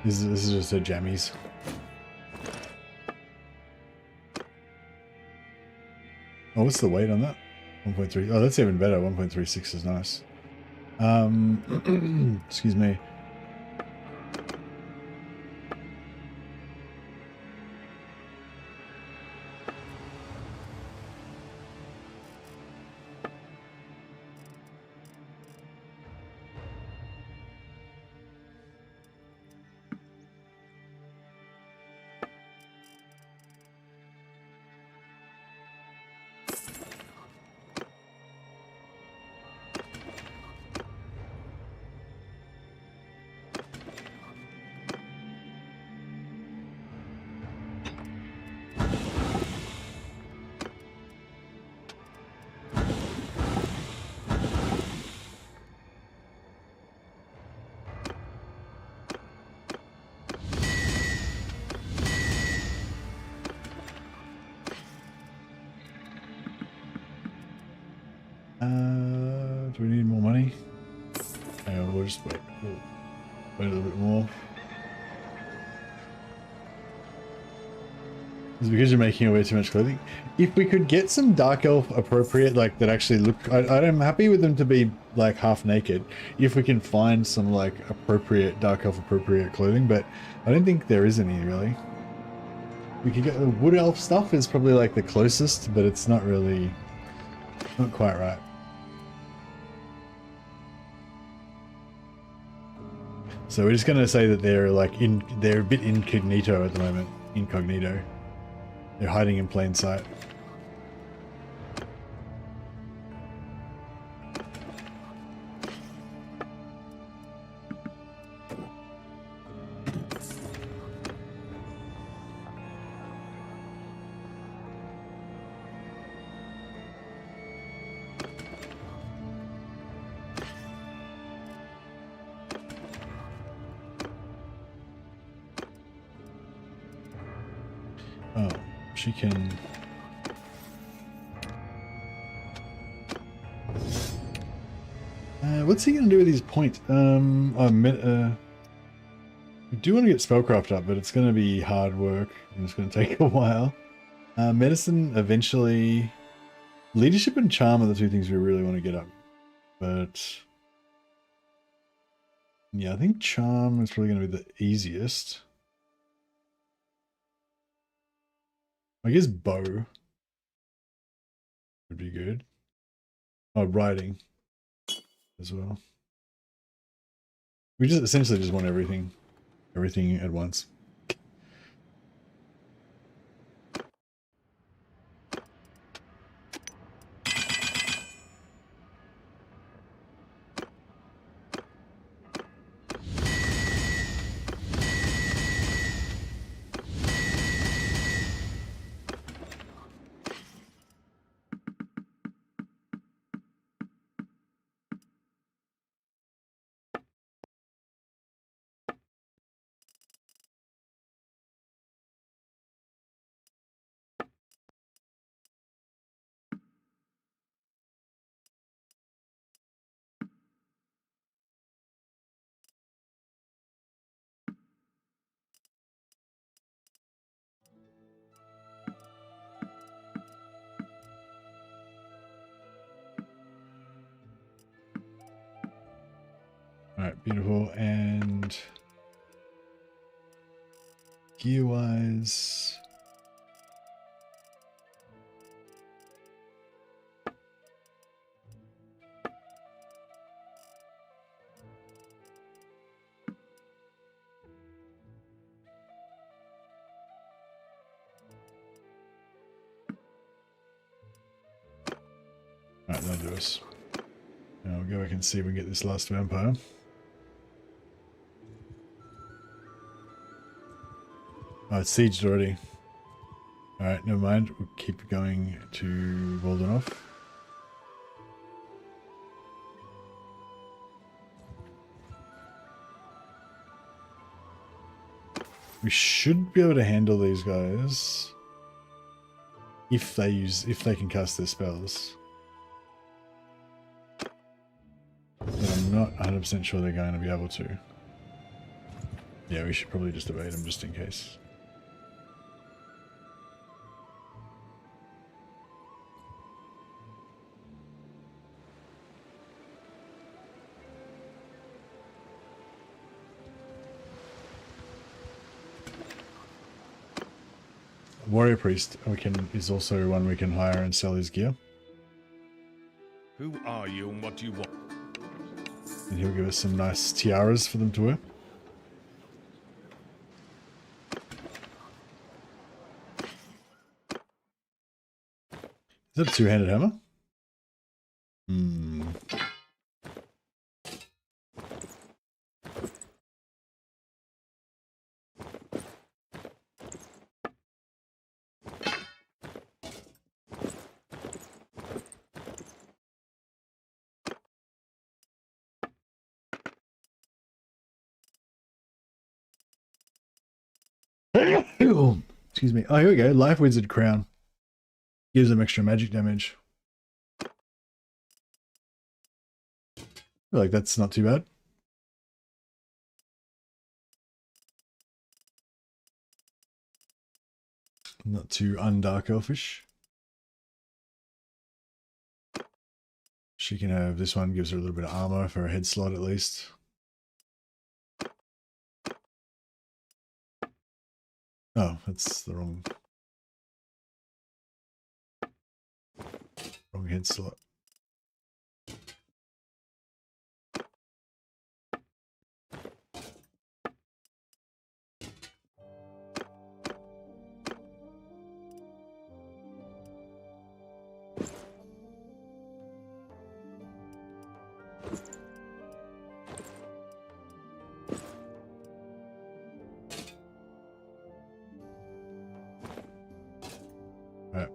This is just her jammies. Oh, what's the weight on that? 1.3. Oh, that's even better. 1.36 is nice. Excuse me. Do we need more money? Hang on, we'll just wait. We'll wait a little bit more. It's because you're making way too much clothing. If we could get some Dark Elf appropriate, like that actually look, I'm happy with them to be like half naked. If we can find some like appropriate Dark Elf appropriate clothing, but I don't think there is any really. We could get the wood elf stuff is probably like the closest, but it's not really, not quite right. So we're just going to say that they're like they're a bit incognito at the moment. Incognito. They're hiding in plain sight. Oh, she can... what's he gonna do with his point? We do want to get spellcraft up, but it's gonna be hard work and it's gonna take a while. Medicine eventually. Leadership and charm are the two things we really want to get up. But yeah, I think charm is probably gonna be the easiest. I guess bow would be good. Oh, riding as well. We just essentially just want everything at once. Alright, beautiful. And gear-wise... Alright, that'll do us. Now we'll go back and see if we can get this last vampire. Oh, it's sieged already. Alright, never mind. We'll keep going to Waldenhof. We should be able to handle these guys if they can cast their spells. But I'm not 100% sure they're going to be able to. Yeah, we should probably just evade them just in case. Warrior Priest is also one we can hire and sell his gear. Who are you and what do you want? And he'll give us some nice tiaras for them to wear. Is that a two-handed hammer? Hmm. Excuse me. Oh, here we go. Life Wizard Crown. Gives them extra magic damage. I feel like that's not too bad. Not too undark elfish. She can have this one, gives her a little bit of armor for a head slot at least. Oh, that's the wrong head slot. Right.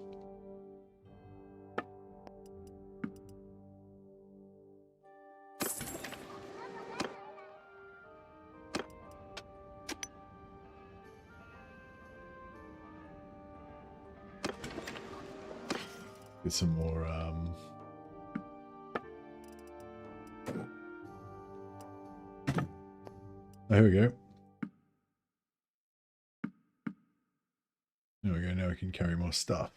Get some more oh, here we go. There we go. Now we can carry more stuff.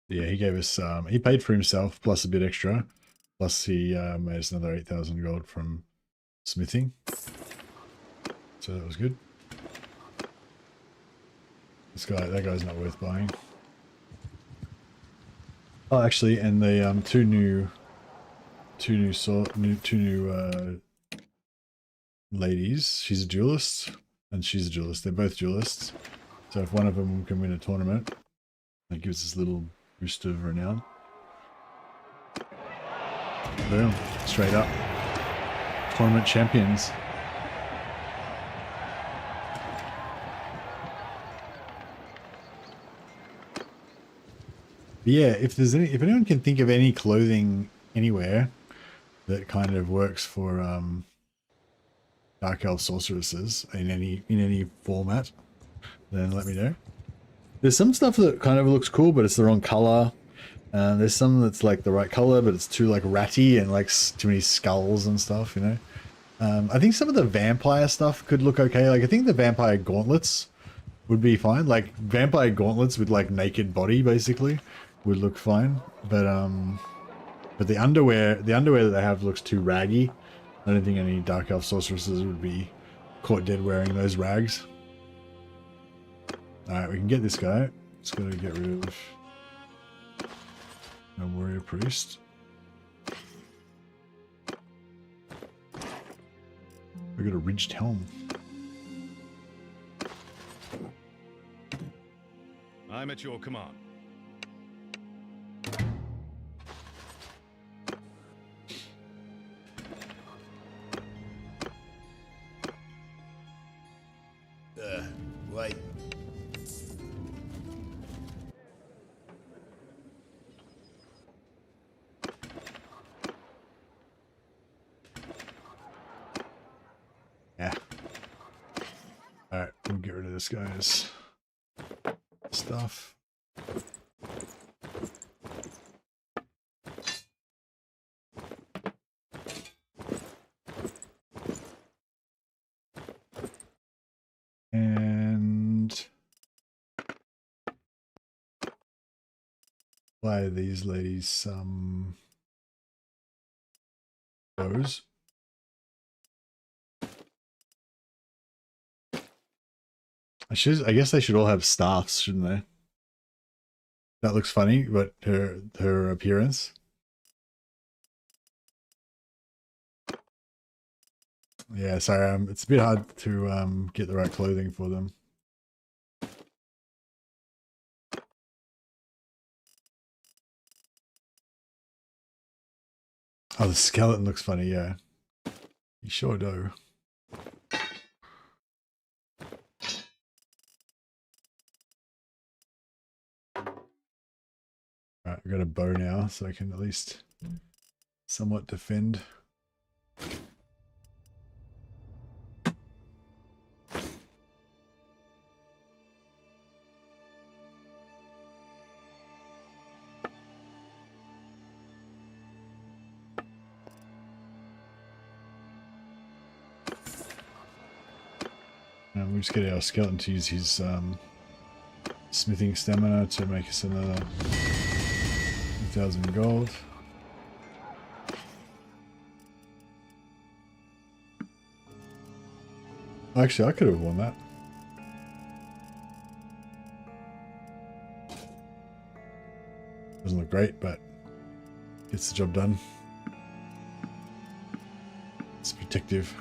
Yeah, he gave us, he paid for himself plus a bit extra. Plus he made us another 8,000 gold from smithing. So that was good. That guy's not worth buying. Oh, actually, and the two new ladies. She's a duelist, and she's a duelist. They're both duelists. So if one of them can win a tournament, that gives us a little boost of renown. Boom. Straight up. Tournament champions. But yeah, if anyone can think of any clothing anywhere that kind of works for Dark Elf Sorceresses in any format, then let me know. There's some stuff that kind of looks cool, but it's the wrong color. There's some that's like the right color, but it's too like ratty and like too many skulls and stuff, you know. I think some of the vampire stuff could look okay. Like I think the vampire gauntlets would be fine. Like vampire gauntlets with like naked body basically would look fine. But the underwear that they have looks too raggy. I don't think any Dark Elf Sorceresses would be caught dead wearing those rags. Alright, we can get this guy. Just gotta get rid of a warrior priest. We got a ridged helm. I'm at your command. Wait. Yeah. Alright, we'll get rid of this guy's stuff. And buy these ladies some bows. I guess they should all have staffs, shouldn't they? That looks funny, but her appearance. Yeah, sorry, it's a bit hard to get the right clothing for them. Oh, the skeleton looks funny, yeah. You sure do. Alright, I've got a bow now, so I can at least somewhat defend. And we'll just get our skeleton to use his smithing stamina to make us another 2,000 gold. Actually, I could have won that. Doesn't look great, but gets the job done. It's protective.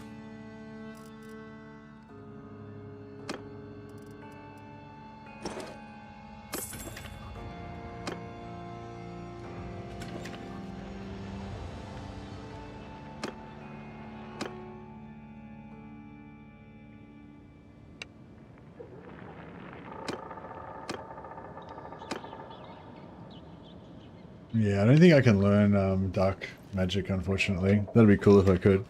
Yeah, I don't think I can learn dark magic, unfortunately. That'd be cool if I could.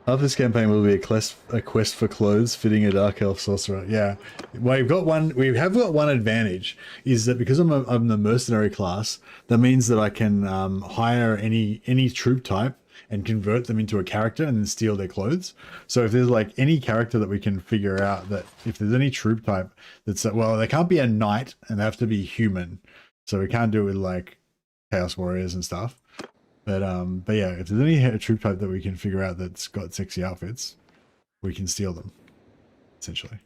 After this campaign will be a quest for clothes fitting a dark elf sorcerer. Yeah, well, we have got one advantage, is that because I'm the mercenary class, that means that I can hire any troop type and convert them into a character and then steal their clothes. So if there's like any character that we can figure out, that if there's any troop type that's, well, they can't be a knight and they have to be human. So we can't do it with like Chaos Warriors and stuff. But yeah, if there's any troop type that we can figure out that's got sexy outfits, we can steal them, essentially.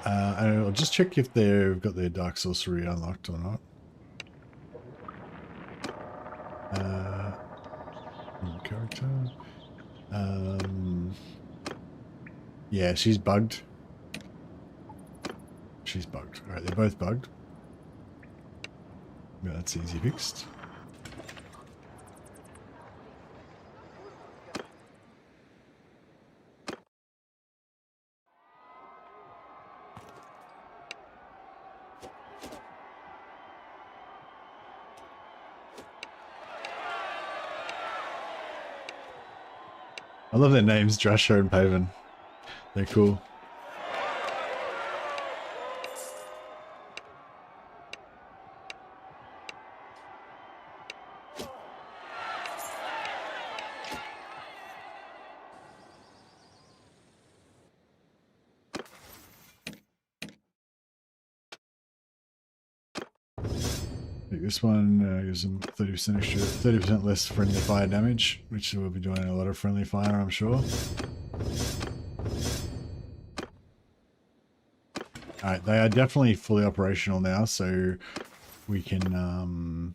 I'll just check if they've got their dark sorcery unlocked or not. Character. Yeah, she's bugged. She's bugged. Alright, they're both bugged. Yeah, that's easy fixed. I love their names, Drasher and Paven. They're cool. This one gives them 30% extra, 30% less friendly fire damage, which we'll be doing a lot of friendly fire, I'm sure. Alright, they are definitely fully operational now, so we can,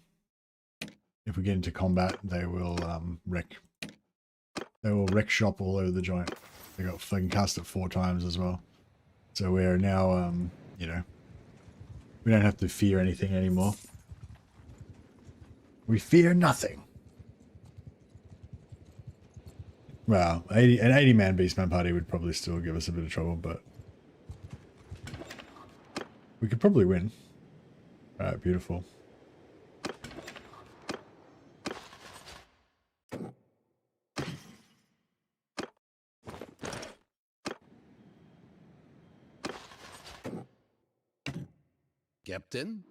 if we get into combat, they will wreck shop all over the joint. They can cast it 4 times as well. So we're now, you know, we don't have to fear anything anymore. We fear nothing. Well, an 80-man Beastman party would probably still give us a bit of trouble, but we could probably win. Alright, beautiful. Captain?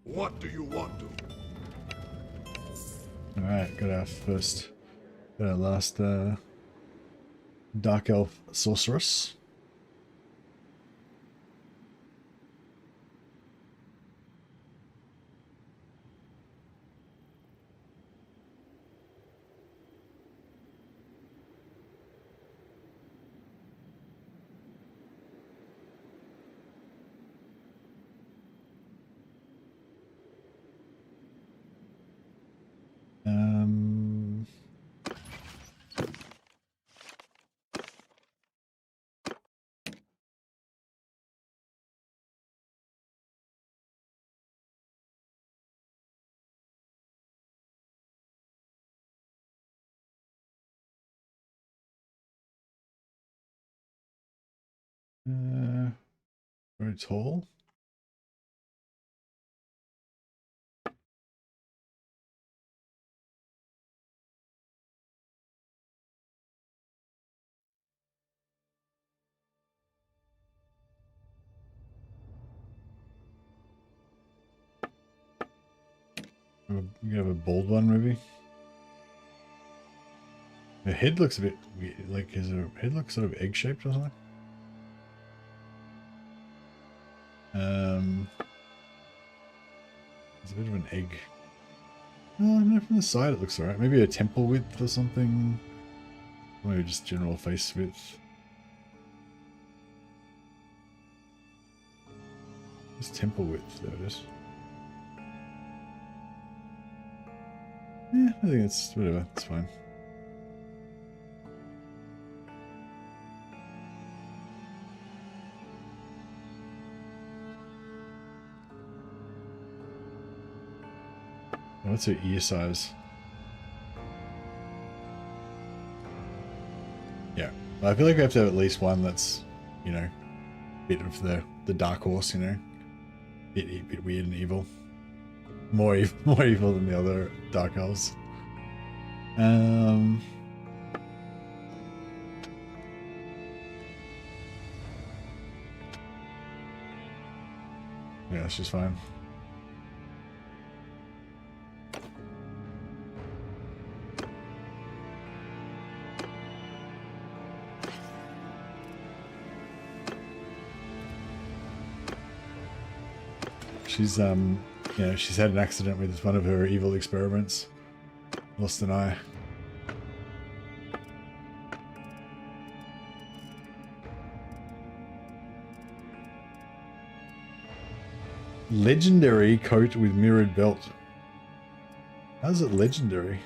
What do you want to? Alright, got our last Dark Elf Sorceress. Very tall. You have a bald one, maybe. The head looks a bit weird, like his head looks sort of egg-shaped or something. It's a bit of an egg. No, from the side it looks alright. Maybe a temple width or something. Or maybe just general face width. It's temple width, there it is. Yeah, I think it's whatever, it's fine. What's her ear size? Yeah, I feel like we have to have at least one that's, you know, a bit of the dark horse, you know, bit weird and evil. More evil than the other Dark Elves. Yeah, that's just fine. She's yeah, she's had an accident with one of her evil experiments. Lost an eye. Legendary coat with mirrored belt. How's it legendary?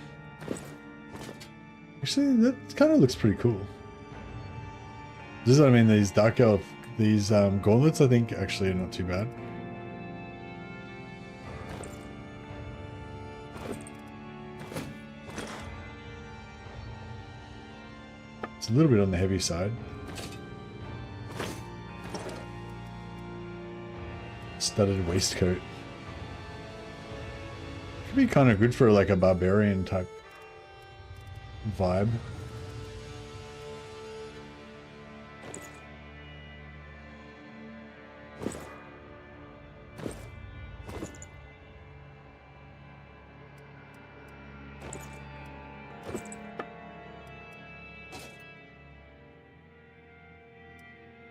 Actually, that kind of looks pretty cool. This is what I mean, these Dark Elf, these gauntlets I think actually are not too bad. It's a little bit on the heavy side. Studded waistcoat. Could be kind of good for like a barbarian type vibe.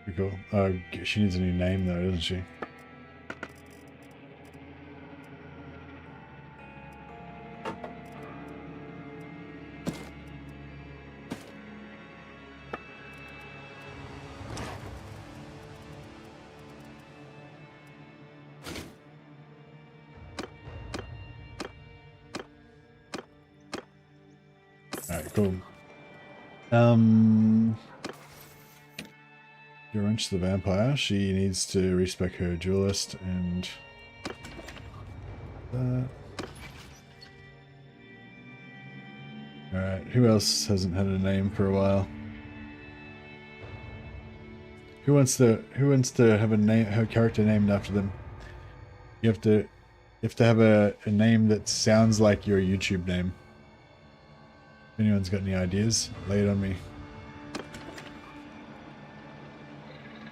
Pretty cool. She needs a new name though, doesn't she? Alright, cool. Wrench the vampire. She needs to respec her duelist and that. Alright, who else hasn't had a name for a while? Who wants to have a name, have a character named after them? You have to have a name that sounds like your YouTube name. If anyone's got any ideas, lay it on me.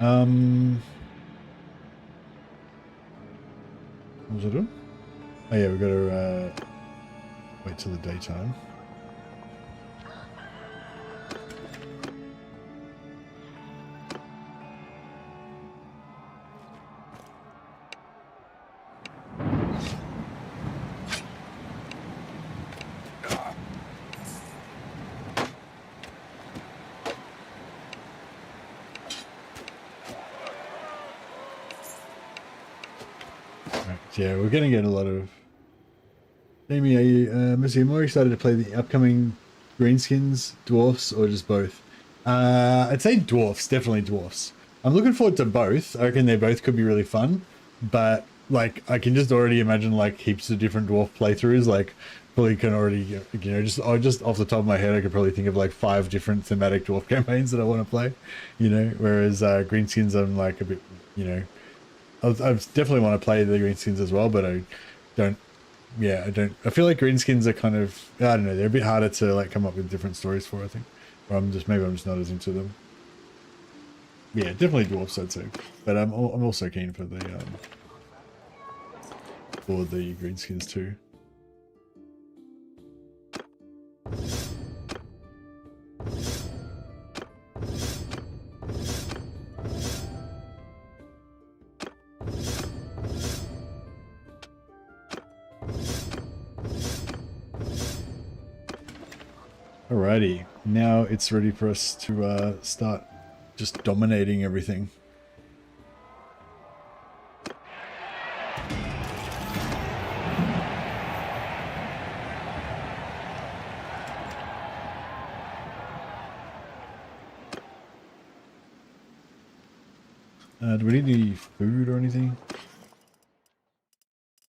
What was I doing? Oh yeah, we gotta wait till the daytime. Yeah, we're gonna get a lot of. Amy, are you, Missy, more excited to play the upcoming greenskins, dwarfs, or just both? I'd say dwarfs, definitely dwarfs. I'm looking forward to both. I reckon they both could be really fun, but like I can just already imagine like heaps of different dwarf playthroughs, like probably can already, you know, just off the top of my head, I could probably think of like 5 different thematic dwarf campaigns that I want to play, you know, whereas Greenskins, I'm like a bit, you know, I definitely want to play the Greenskins as well, but I don't, yeah, I feel like Greenskins are kind of, I don't know, they're a bit harder to like come up with different stories for, I think. Or maybe I'm just not as into them. Yeah, definitely dwarfs, I'd say. But I'm also keen for the Greenskins too. Alrighty, now it's ready for us to start just dominating everything. Do we need any food or anything?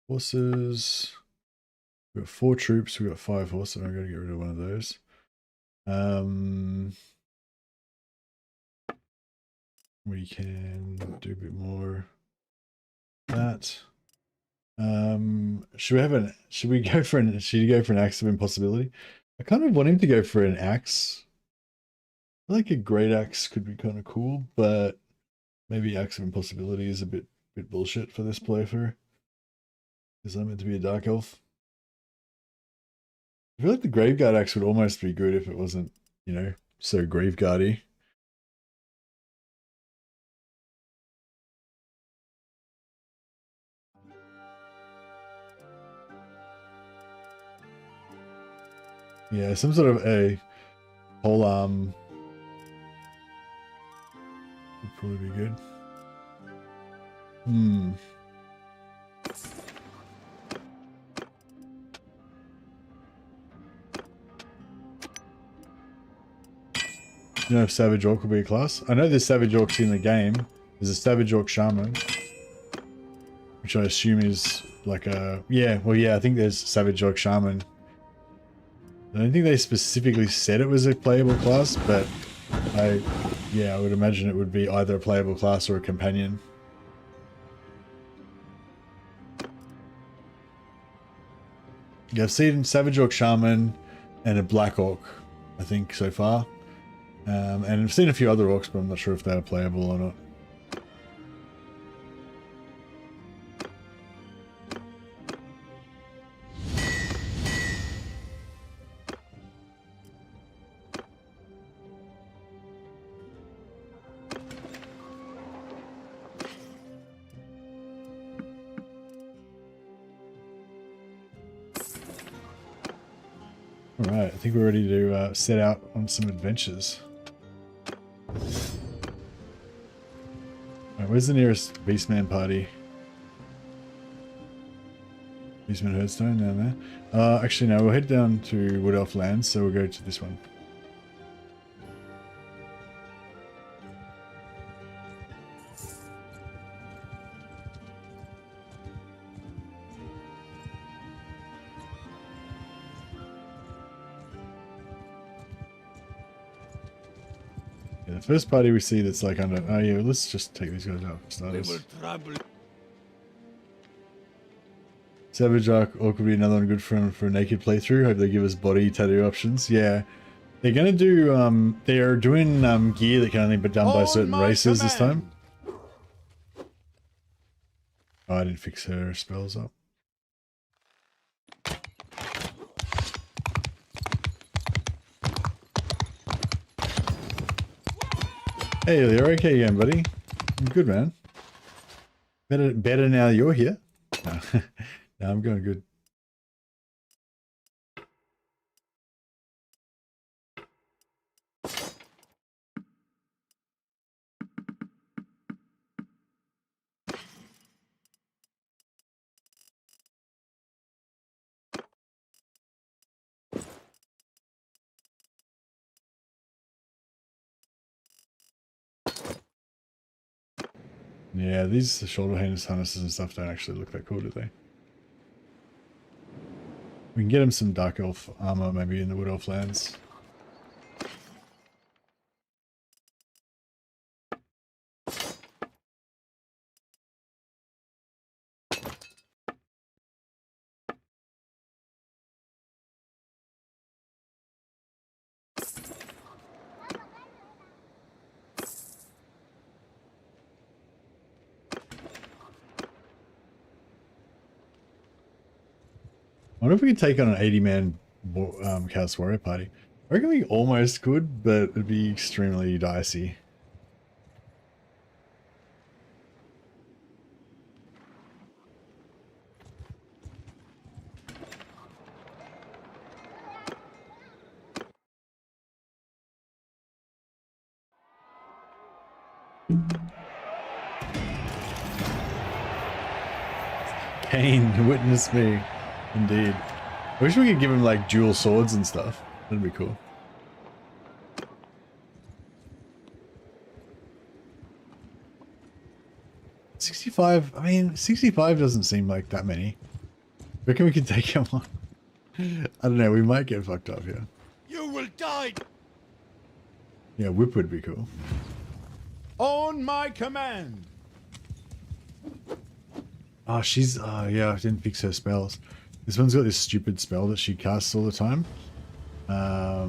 Horses. We've got 4 troops, we've got 5 horses. I'm going to get rid of one of those. We can do a bit more of that. Should we go for an axe of impossibility? I kind of want him to go for an axe. I like a great axe could be kind of cool, but maybe axe of impossibility is a bit bullshit for this playthrough. Because I'm meant to be a dark elf. I feel like the Graveguard axe would almost be good if it wasn't, you know, so Graveguard-y. Yeah, some sort of a pole arm would probably be good. You know if Savage Orc will be a class? I know there's Savage Orcs in the game. There's a Savage Orc Shaman, which I assume is like a... Yeah, well, yeah, I think there's Savage Orc Shaman. I don't think they specifically said it was a playable class, but I would imagine it would be either a playable class or a companion. Yeah, I've seen Savage Orc Shaman and a Black Orc, I think, so far. And I've seen a few other orcs, but I'm not sure if they're playable or not. Alright, I think we're ready to set out on some adventures. Alright, where's the nearest Beastman party? Beastman Herdstone down there. Actually no, we'll head down to Wood Elf Lands, so we'll go to this one. The first party we see that's like under... Oh yeah, let's just take these guys out for starters. Savage Orc could be another one good for a naked playthrough. Hope they give us body tattoo options. Yeah. They're gonna do... they're doing gear that can only be done by certain races this time. Oh, I didn't fix her spells up. Hey, you're okay again, buddy. I'm good, man. Better now you're here. No, no, I'm going good. Yeah, these shoulder harnesses and stuff don't actually look that cool, do they? We can get him some Dark Elf armor maybe in the Wood Elf lands. I wonder if we could take on an 80-man Chaos Warrior party. I reckon we almost could, but it'd be extremely dicey. Kane, witness me. Indeed. I wish we could give him like dual swords and stuff. That'd be cool. $65. I mean, 65 doesn't seem like that many. Reckon we can take him on. I don't know. We might get fucked up here. You will die. Yeah, whip would be cool. On my command. Oh, she's. Yeah, I didn't fix her spells. This one's got this stupid spell that she casts all the time. I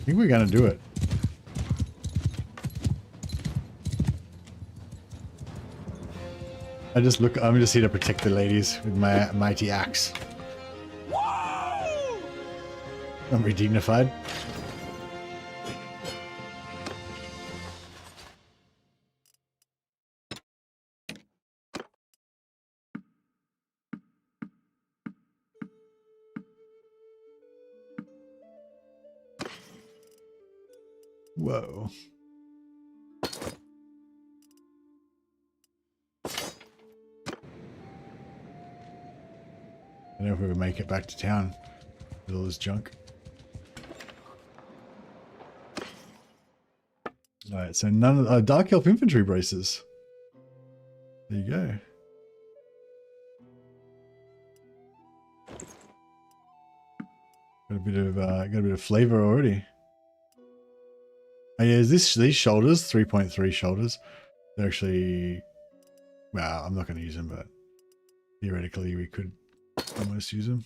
think we're gonna do it. I'm just here to protect the ladies with my mighty axe. I'm very dignified. Whoa. I don't know if we would make it back to town with all this junk. Alright, so none of Dark Elf infantry braces. There you go. Got a bit of flavor already. Oh yeah, is these shoulders 3.3 shoulders? They're actually, well, I'm not going to use them, but theoretically we could almost use them.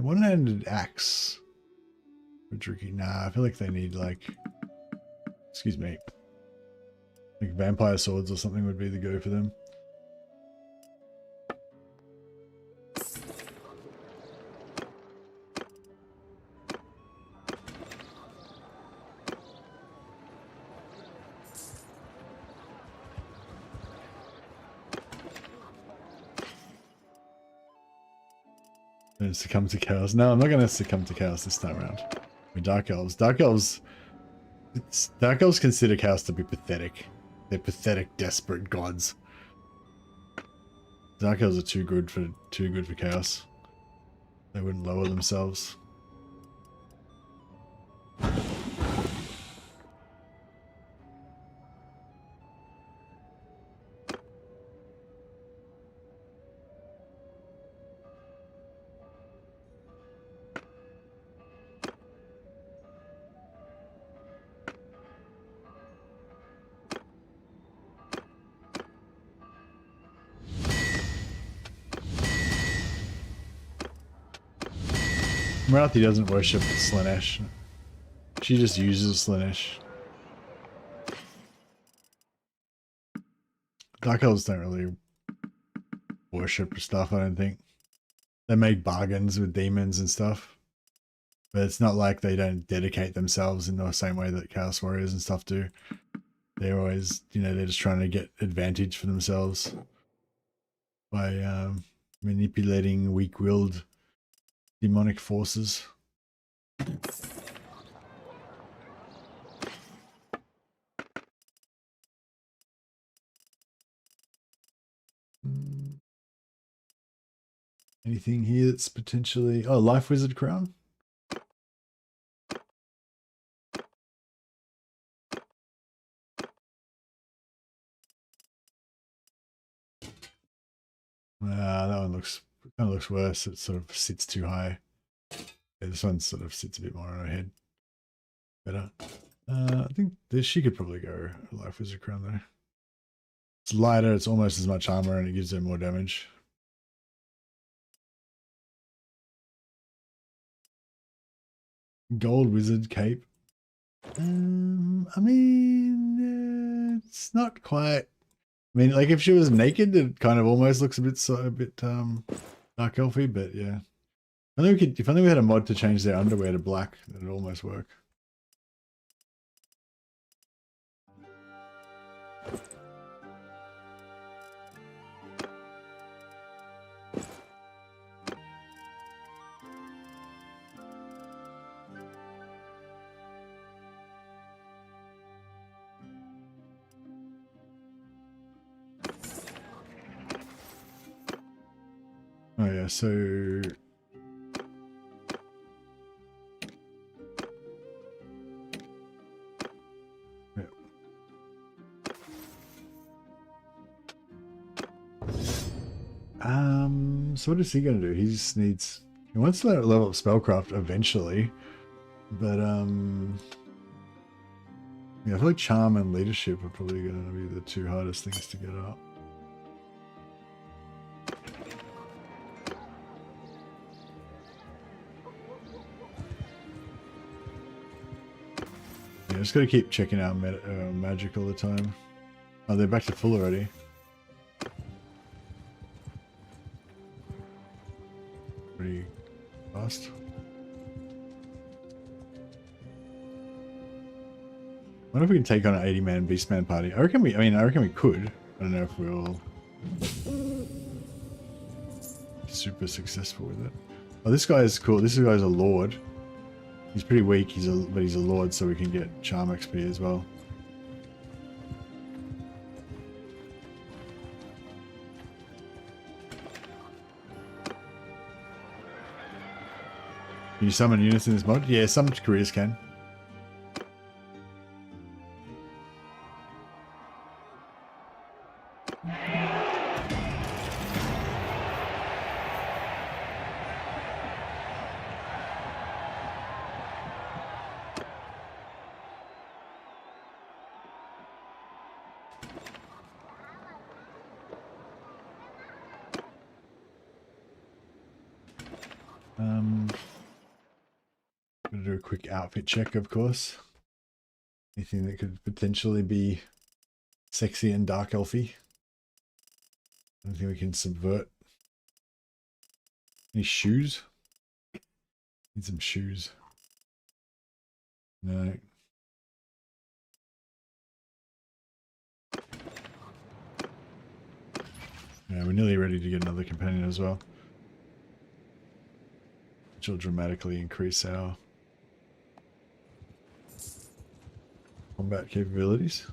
One-handed axe for Druchii. Nah, I feel like they need like, excuse me, like vampire swords or something would be the go for them. And succumb to chaos. No, I'm not going to succumb to chaos this time around. I mean, Dark Elves. Dark Elves consider chaos to be pathetic. They're pathetic, desperate gods. Dark Elves are too good for chaos. They wouldn't lower themselves. Marathi doesn't worship Slaanesh. She just uses Slaanesh. Dark Elves don't really worship stuff, I don't think. They make bargains with demons and stuff. But it's not like they don't dedicate themselves in the same way that Chaos Warriors and stuff do. They're always, you know, they're just trying to get advantage for themselves by manipulating weak-willed demonic forces. Anything here that's potentially... Oh, Life Wizard Crown. That one looks kind of looks worse. It sort of sits too high. Yeah, this one sort of sits a bit more on her head. Better. I think she could probably go Life Wizard Crown though. It's lighter, it's almost as much armor, and it gives her more damage. Gold Wizard Cape. I mean, it's not quite. I mean, like if she was naked, it kind of almost looks a bit dark elfy, but yeah. I think we could, if only we had a mod to change their underwear to black, that'd almost work. Oh yeah, so yeah. So what is he gonna do? He just needs, he wants to level up spellcraft eventually, but yeah, I feel like charm and leadership are probably gonna be the two hardest things to get up. Yeah, just gotta keep checking out magic all the time. Oh, they're back to full already. Pretty fast. I wonder if we can take on an 80-man Beastman party. I reckon we could. I don't know if we'll be super successful with it. Oh, this guy is cool. This guy's a lord. He's pretty weak, but he's a lord, so we can get charm XP as well. Can you summon units in this mod? Yeah, some careers can. Gonna do a quick outfit check, of course. Anything that could potentially be sexy and dark elfy. Anything we can subvert. Any shoes? Need some shoes. No. Yeah, we're nearly ready to get another companion as well, which will dramatically increase our combat capabilities.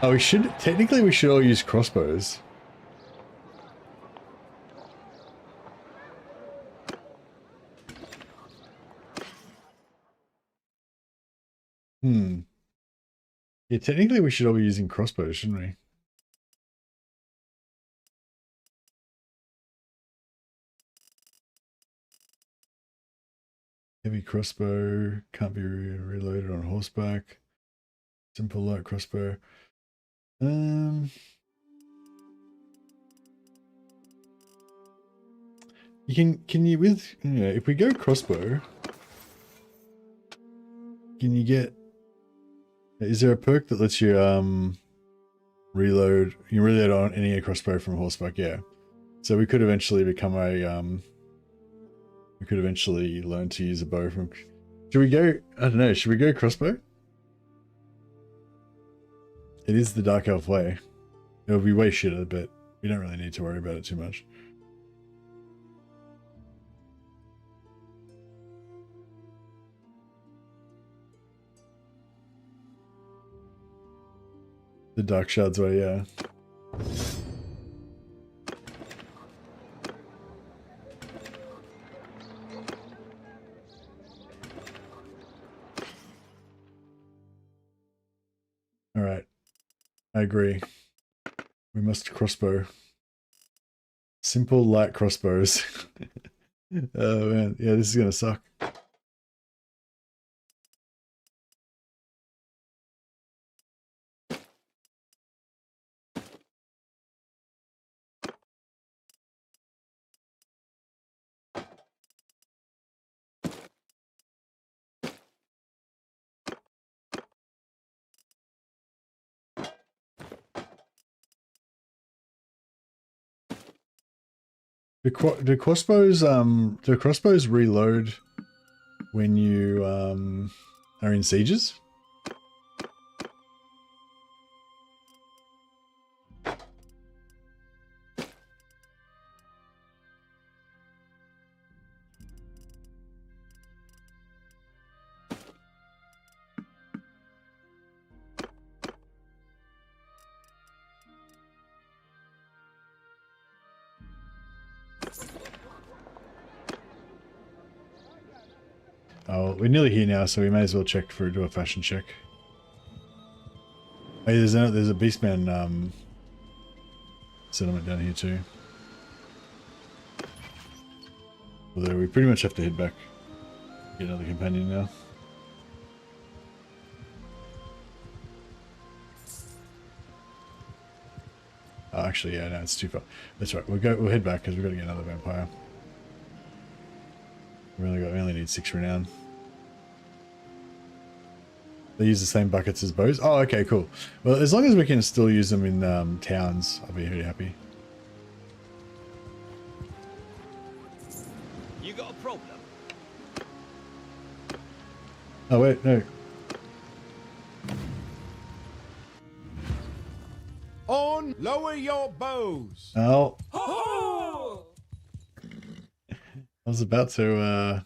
Oh, we should all use crossbows. Yeah, technically we should all be using crossbows, shouldn't we? Heavy crossbow can't be reloaded on horseback. Simple light crossbow. You can you with, you know, if we go crossbow, can you get Is there a perk that lets you reload? You reload on any crossbow from horseback, yeah. So we could eventually become a we could eventually learn to use a bow from. Should we go? I don't know. Should we go crossbow? It is the Dark Elf way. It'll be way shitter, but we don't really need to worry about it too much. The Dark Shards way, yeah. All right. I agree. We must crossbow. Simple light crossbows. Oh man, yeah, this is gonna suck. Do crossbows reload when you are in sieges? Oh, we're nearly here now, so we may as well do a fashion check. Hey, there's a Beastman settlement down here too. Although we pretty much have to head back. Get another companion now. Oh, actually, yeah, no, it's too far. That's right. We'll head back because we've got to get another vampire. We only need 6 renown. They use the same buckets as bows. Oh, okay, cool. Well, as long as we can still use them in towns, I'll be really happy. You got a problem? Oh wait, no. On, lower your bows. Oh. Ho! I was about to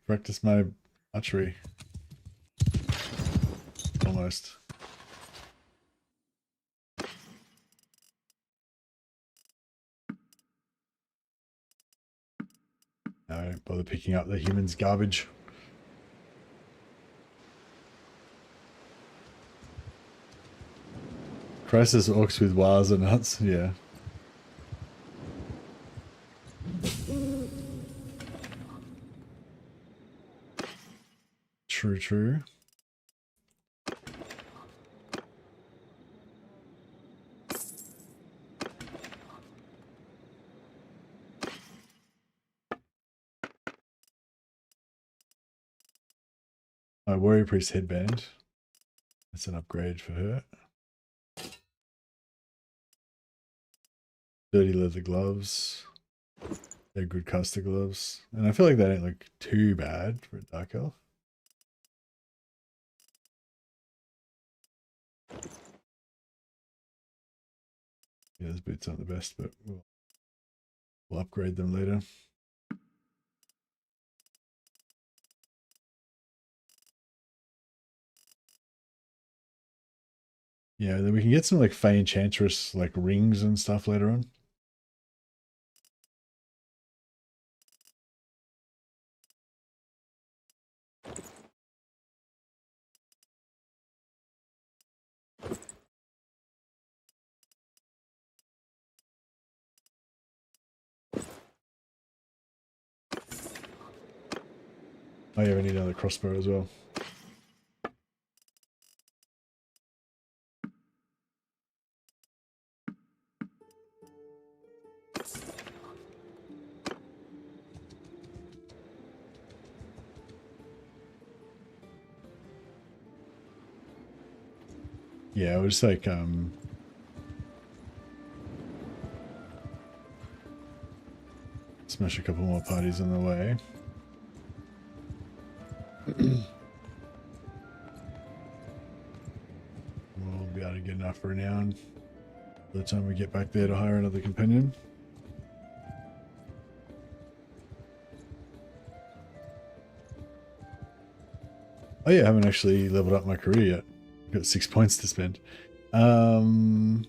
practice my archery. Almost. No, I don't bother picking up the human's garbage. Crisis orcs with wires and nuts, yeah. True, true. My warrior priest headband. That's an upgrade for her. Dirty leather gloves. They're good caster gloves. And I feel like they don't look too bad for a Dark Elf. Yeah, those boots aren't the best, but we'll upgrade them later. Yeah, then we can get some like Fey Enchantress like rings and stuff later on. Oh yeah, we need another crossbow as well. Yeah, it was like smash a couple more parties on the way. We'll be able to get enough renown by the time we get back there to hire another companion. Oh yeah, I haven't actually leveled up my career yet. I've got 6 points to spend. Party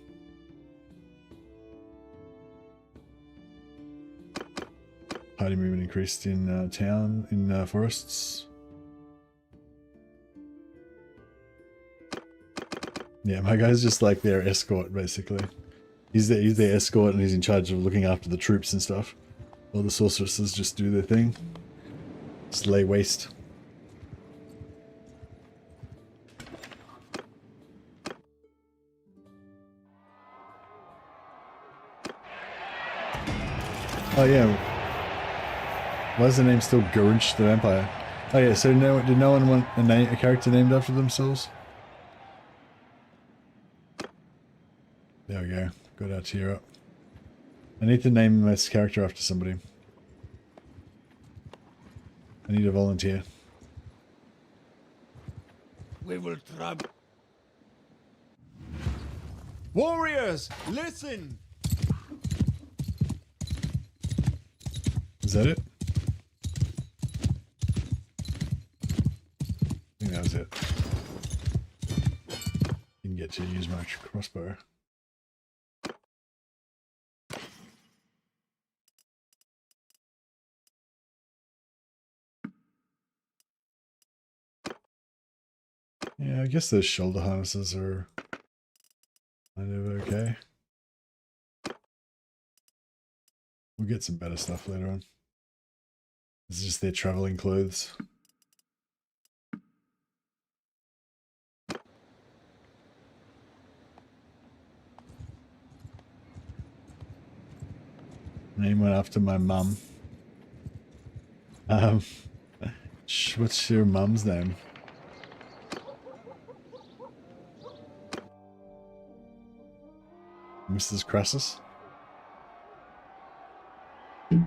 movement increased in town, in forests. Yeah, my guy's just like their escort, basically. He's their escort, and he's in charge of looking after the troops and stuff. While the sorceresses just do their thing. Just lay waste. Oh yeah. Why is the name still Gurunch the Vampire? Oh yeah, so did no one want a character named after themselves? There we go. Got our tier up. I need to name this character after somebody. I need a volunteer. We will try. Warriors, listen! Is that it? I think that was it. Didn't get to use my crossbow. Yeah, I guess those shoulder harnesses are kind of okay. We'll get some better stuff later on. This is just their traveling clothes. Name went after my mum. What's your mum's name? Mrs. Crassus? Look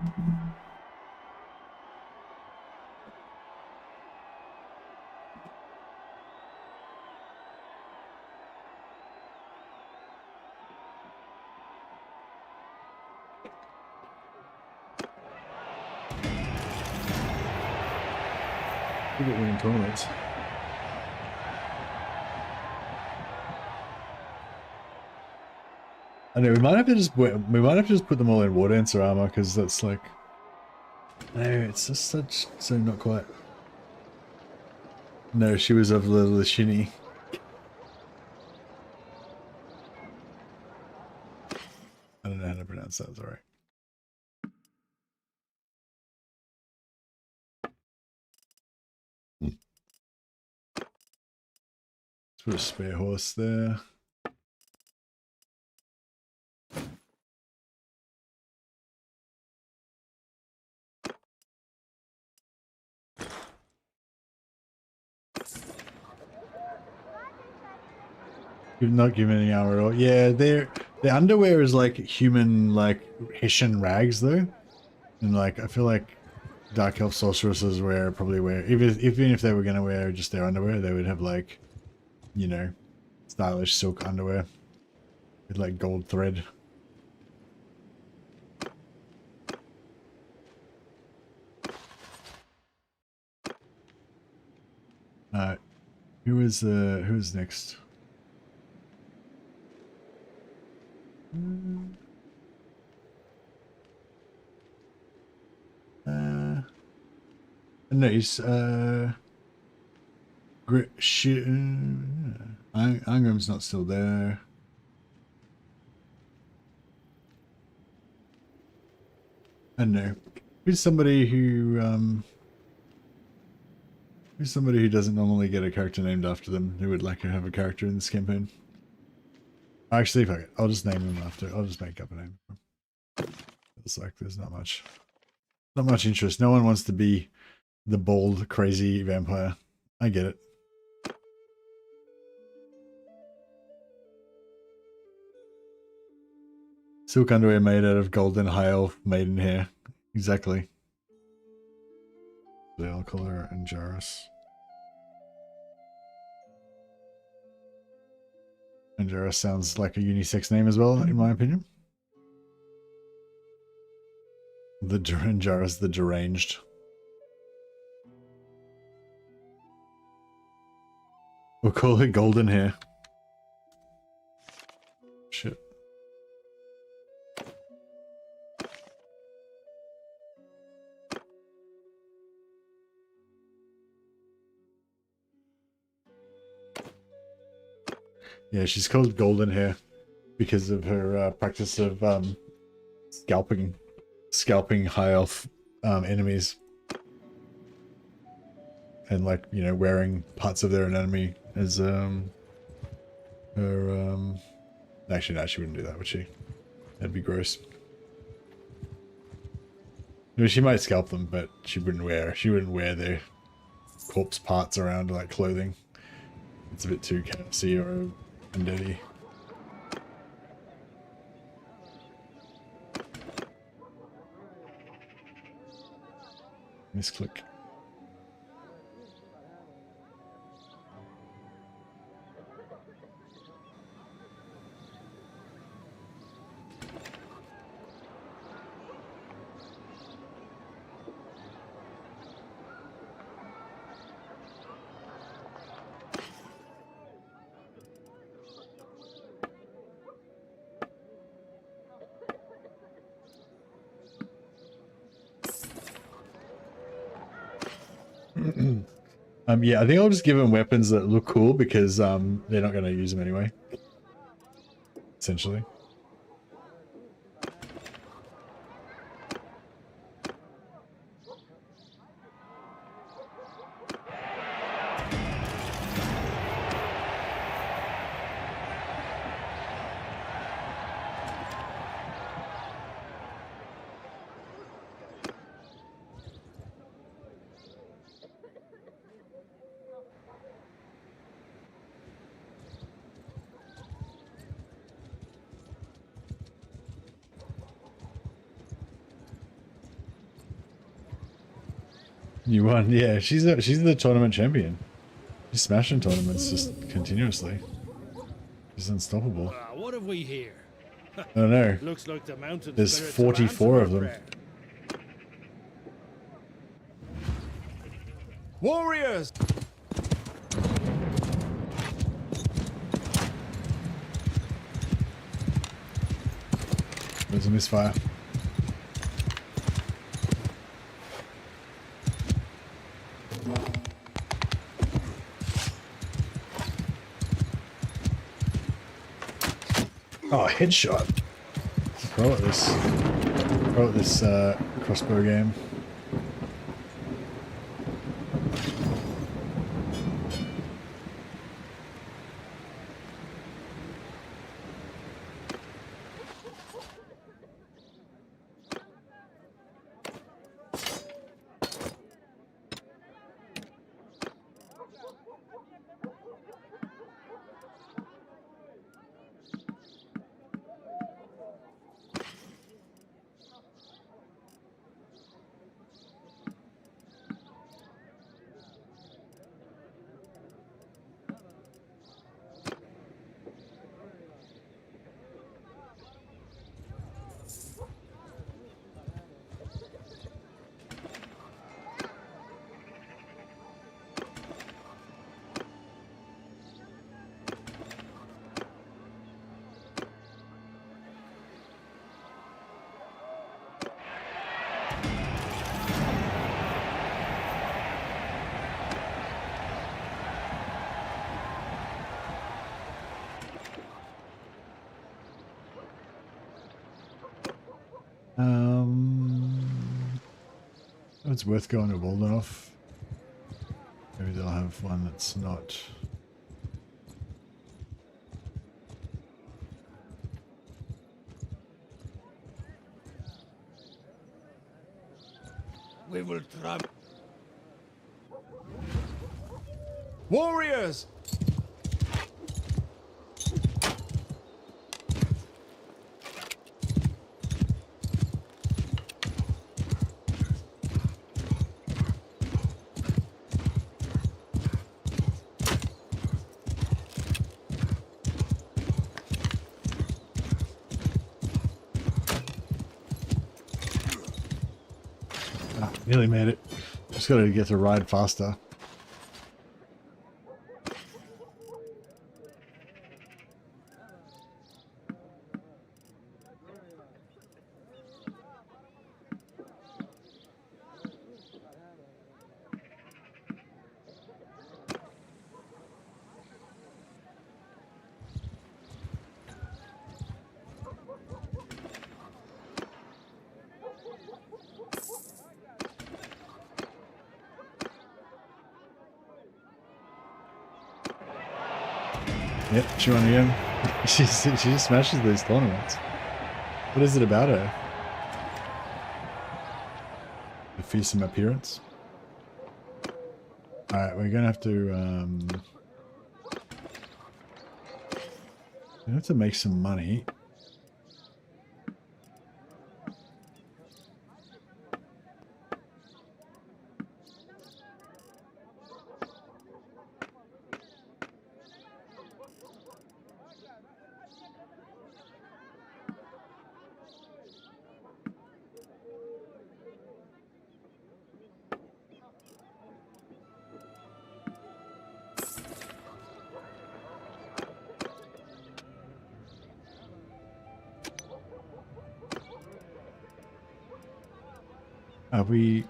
at winning tournaments. I know we might have to just put them all in War Dancer armor, because that's like, no, it's just such, so not quite. No, she was of the Lishini. I don't know how to pronounce that. Sorry. Let's put a spare horse there. You've not given any armor at all. Yeah, their underwear is like human, like Hessian rags though, and like I feel like Dark Elf sorceresses probably wear even if they were gonna wear just their underwear, they would have like, you know, stylish silk underwear with like gold thread. Who's next? No, he's Angram's not still there. I don't know. Who's somebody who doesn't normally get a character named after them, who would like to have a character in this campaign? Actually, fuck it. I'll just name them after. I'll just make up a name. It's like there's not much interest. No one wants to be the bald, crazy vampire. I get it. Silk underwear made out of golden high elf maiden hair. Exactly. I'll call her Anjaris. Anjaris sounds like a unisex name as well, in my opinion. The Anjaris, the deranged. We'll call her golden hair. Shit. Yeah, she's called golden hair because of her practice of scalping high elf enemies, and like, you know, wearing parts of their anatomy as her actually no, she wouldn't do that, would she? That'd be gross. No, she might scalp them, but she wouldn't wear their corpse parts around like clothing. It's a bit too chaosy or undeady. Misclick. Yeah, I think I'll just give them weapons that look cool because they're not going to use them anyway. Essentially. You won, yeah. She's the tournament champion. She's smashing tournaments just continuously. She's unstoppable. What have we here? I don't know. Looks like the mountain. There's 44 of them. Warriors! There's a misfire. Oh, headshot. Pro at this crossbow game. It's worth going to Waldenoff. Maybe they'll have one that's not. We will try. Warriors! Nearly made it. Just got to get to ride faster. Yep, she won again. She just smashes these tournaments. What is it about her? The fearsome appearance. Alright, we're gonna have to make some money. Are we...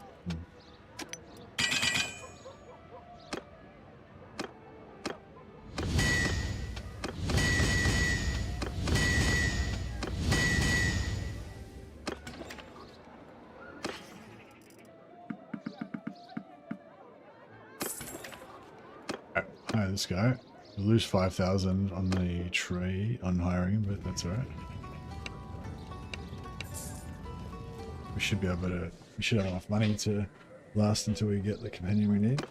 Hire this guy. We'll lose 5,000 on the tree on hiring, but that's alright. We should be able to... We should have enough money to last until we get the companion we need.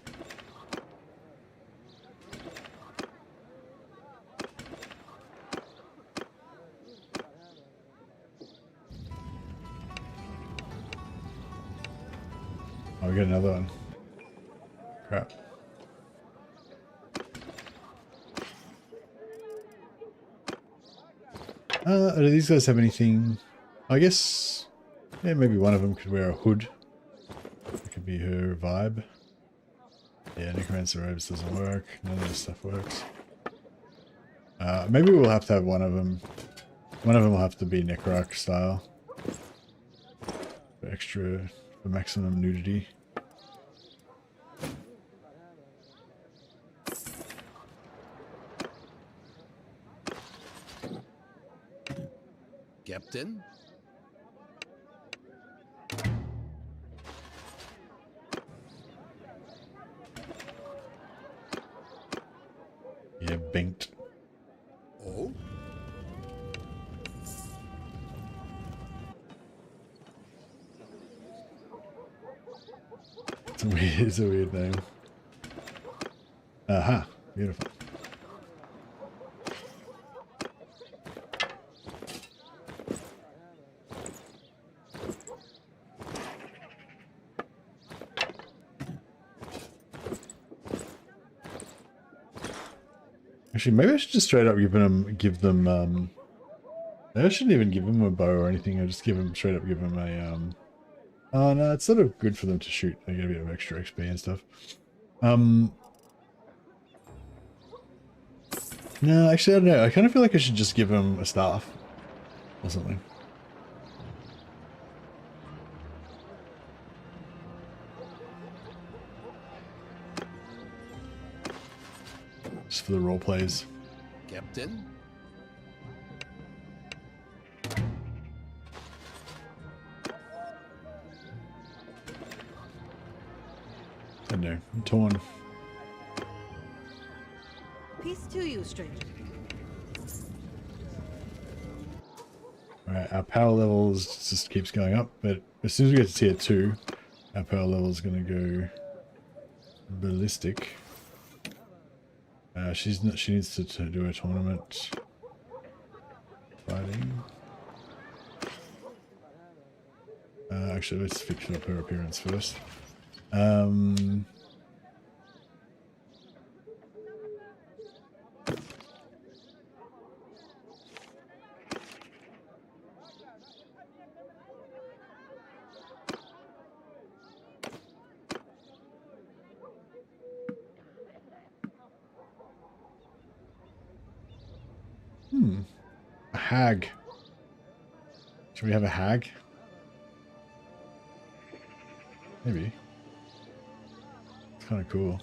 Oh, we got another one. Crap. Do these guys have anything? I guess, yeah, maybe one of them could wear a hood. That could be her vibe. Yeah, Necromancer robes doesn't work. None of this stuff works. Maybe we'll have to have one of them. One of them will have to be Necroarch style. For maximum nudity. Captain? Yeah, banked. Oh? It's a weird name. Aha, beautiful. Actually, maybe I should just straight up give them, maybe I shouldn't even give them a bow or anything. I'll just straight up give them a, oh no, it's sort of good for them to shoot. They get a bit of extra XP and stuff. No, actually, I don't know. I kind of feel like I should just give them a staff or something. Just for the role plays. Captain? I don't know. I'm torn. Peace to you, stranger. Alright, our power levels just keeps going up, but as soon as we get to tier 2, our power level is going to go ballistic. She needs to do a tournament. Fighting. Actually, let's fix up her appearance first. A hag. Should we have a hag? Maybe. It's kind of cool.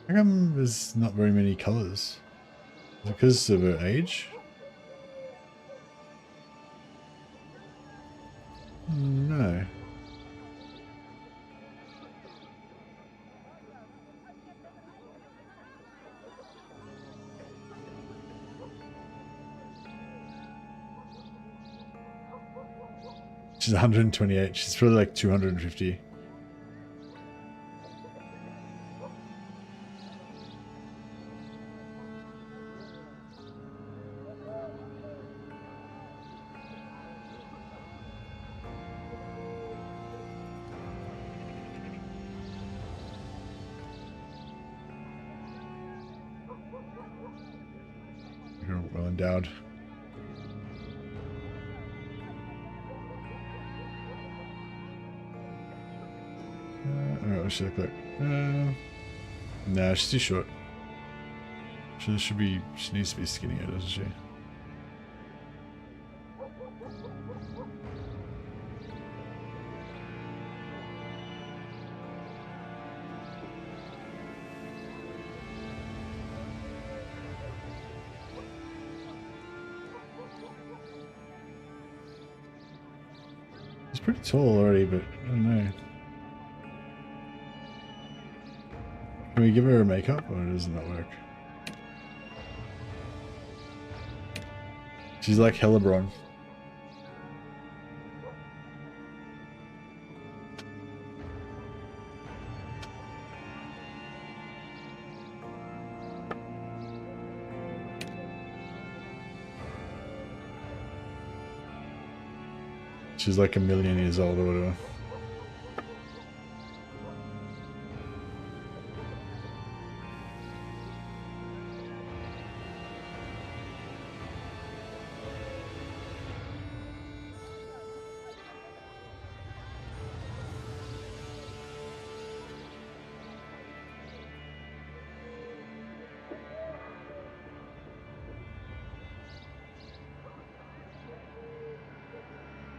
How come there's not very many colors? Is it because of her age? No. She's 128. She's probably like 250. You're well endowed. What should I click? Nah, she's too short. She should be. She needs to be skinnier, doesn't she? She's pretty tall already, but I don't know. Can we give her a makeup, or does it not work? She's like Hellebron. She's like 1,000,000 years old or whatever.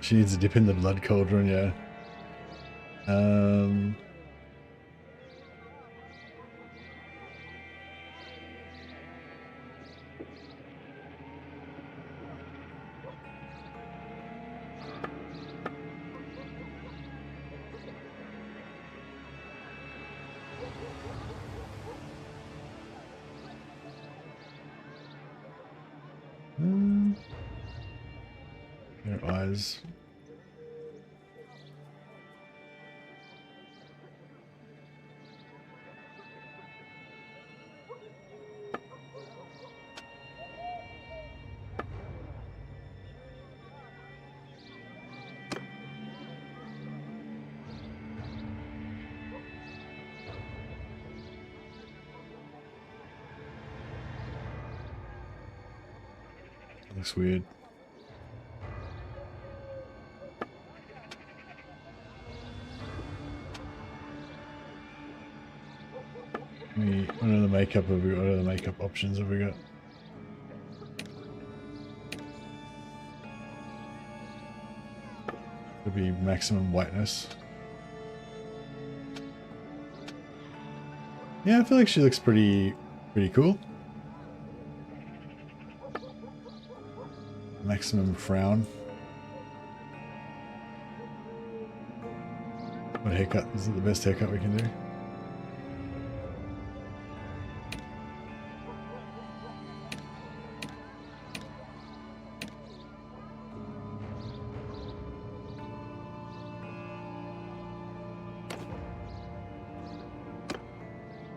She needs a dip in the blood cauldron, yeah. Her eyes. Looks weird. What other makeup have we got? What other makeup options have we got? Could be maximum whiteness. Yeah, I feel like she looks pretty cool. Maximum frown. What haircut? Is it the best haircut we can do?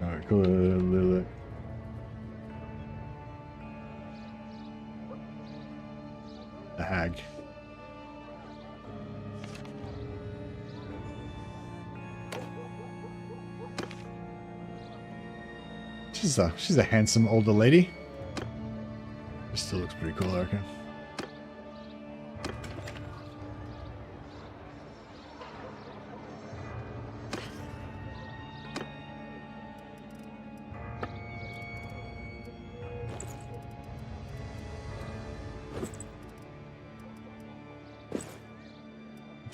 Alright, cool. The hag. She's a handsome older lady. She still looks pretty cool, I reckon.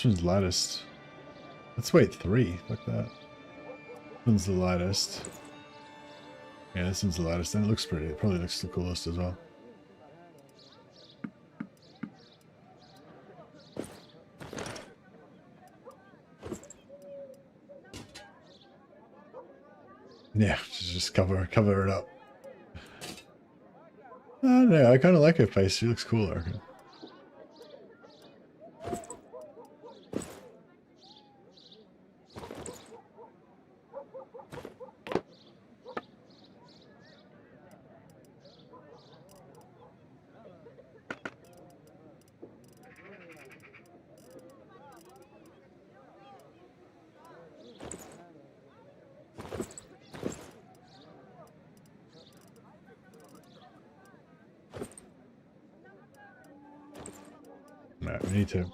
Which one's lightest? Let's wait 3. Like that. Which one's the lightest? Yeah, this one's the lightest. And it looks pretty. It probably looks the coolest as well. Yeah, just cover it up. I don't know. I kind of like her face. She looks cool, I reckon.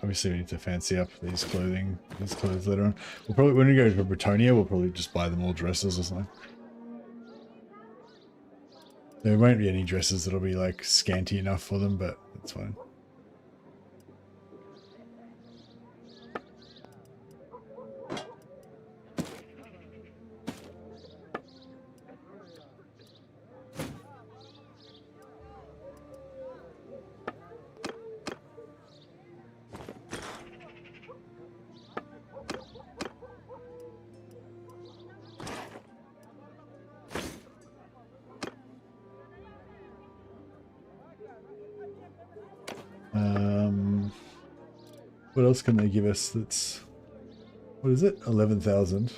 Obviously we need to fancy up these clothes later on. We'll probably, when we go to Bretonia, we'll probably just buy them all dresses or something. There won't be any dresses that'll be like scanty enough for them, but that's fine. What else can they give us that's... What is it? 11,000.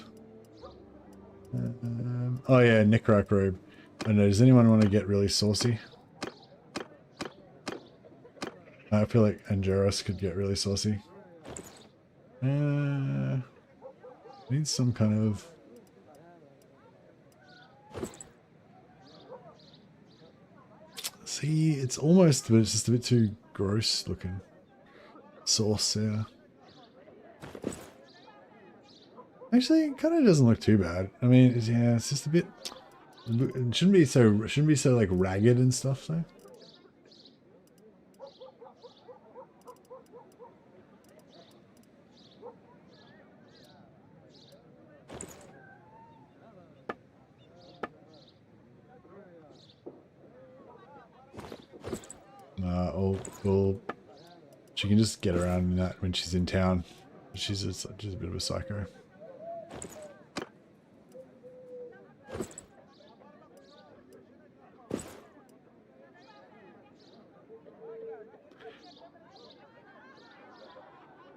Oh yeah, Necroc robe. I don't know, does anyone want to get really saucy? I feel like Angeros could get really saucy. Need some kind of... See, it's almost, but it's just a bit too gross looking. Sauce, yeah. Actually, it kind of doesn't look too bad. I mean, yeah, it's just a bit. It shouldn't be so like ragged and stuff, though. Well, she can just get around in that when she's in town. She's just a bit of a psycho.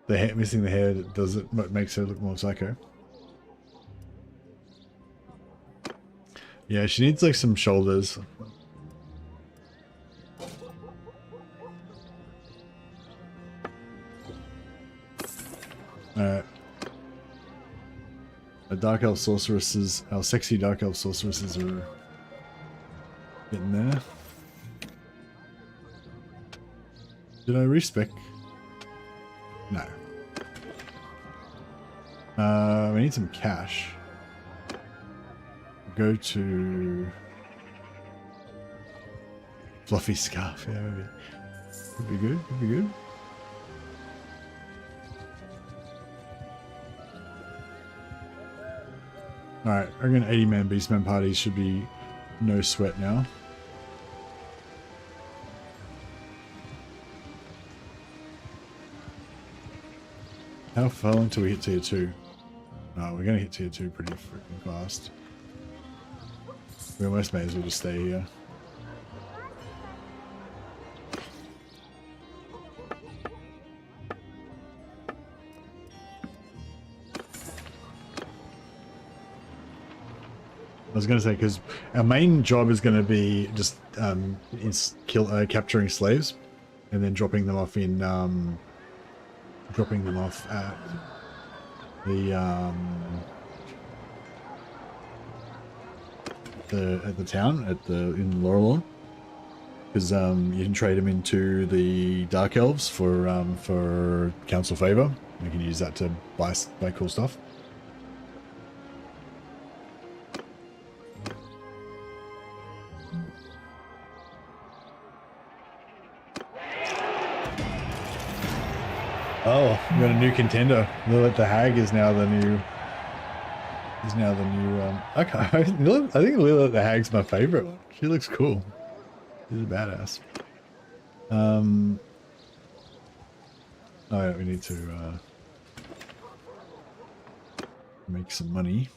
The hair, missing the hair, does it? What makes her look more psycho? Yeah, she needs like some shoulders. Our Dark Elf Sorceresses, our sexy Dark Elf Sorceresses are getting there. Did I respec? No. We need some cash. Go to Fluffy Scarf, yeah, maybe. Could be good, could be good. Alright, I reckon 80-man Beastman parties should be no sweat now. How far long till we hit tier 2? No, we're gonna hit tier 2 pretty freaking fast. We almost may as well just stay here. I was going to say, because our main job is going to be just capturing slaves, and then dropping them off in at the town in Laurelorn, because you can trade them into the Dark Elves for council favor. You can use that to buy cool stuff. Oh, we got a new contender. Lilith the Hag is now the new. Okay, I think Lilith the Hag's my favorite one. She looks cool. She's a badass. Oh yeah, we need to make some money.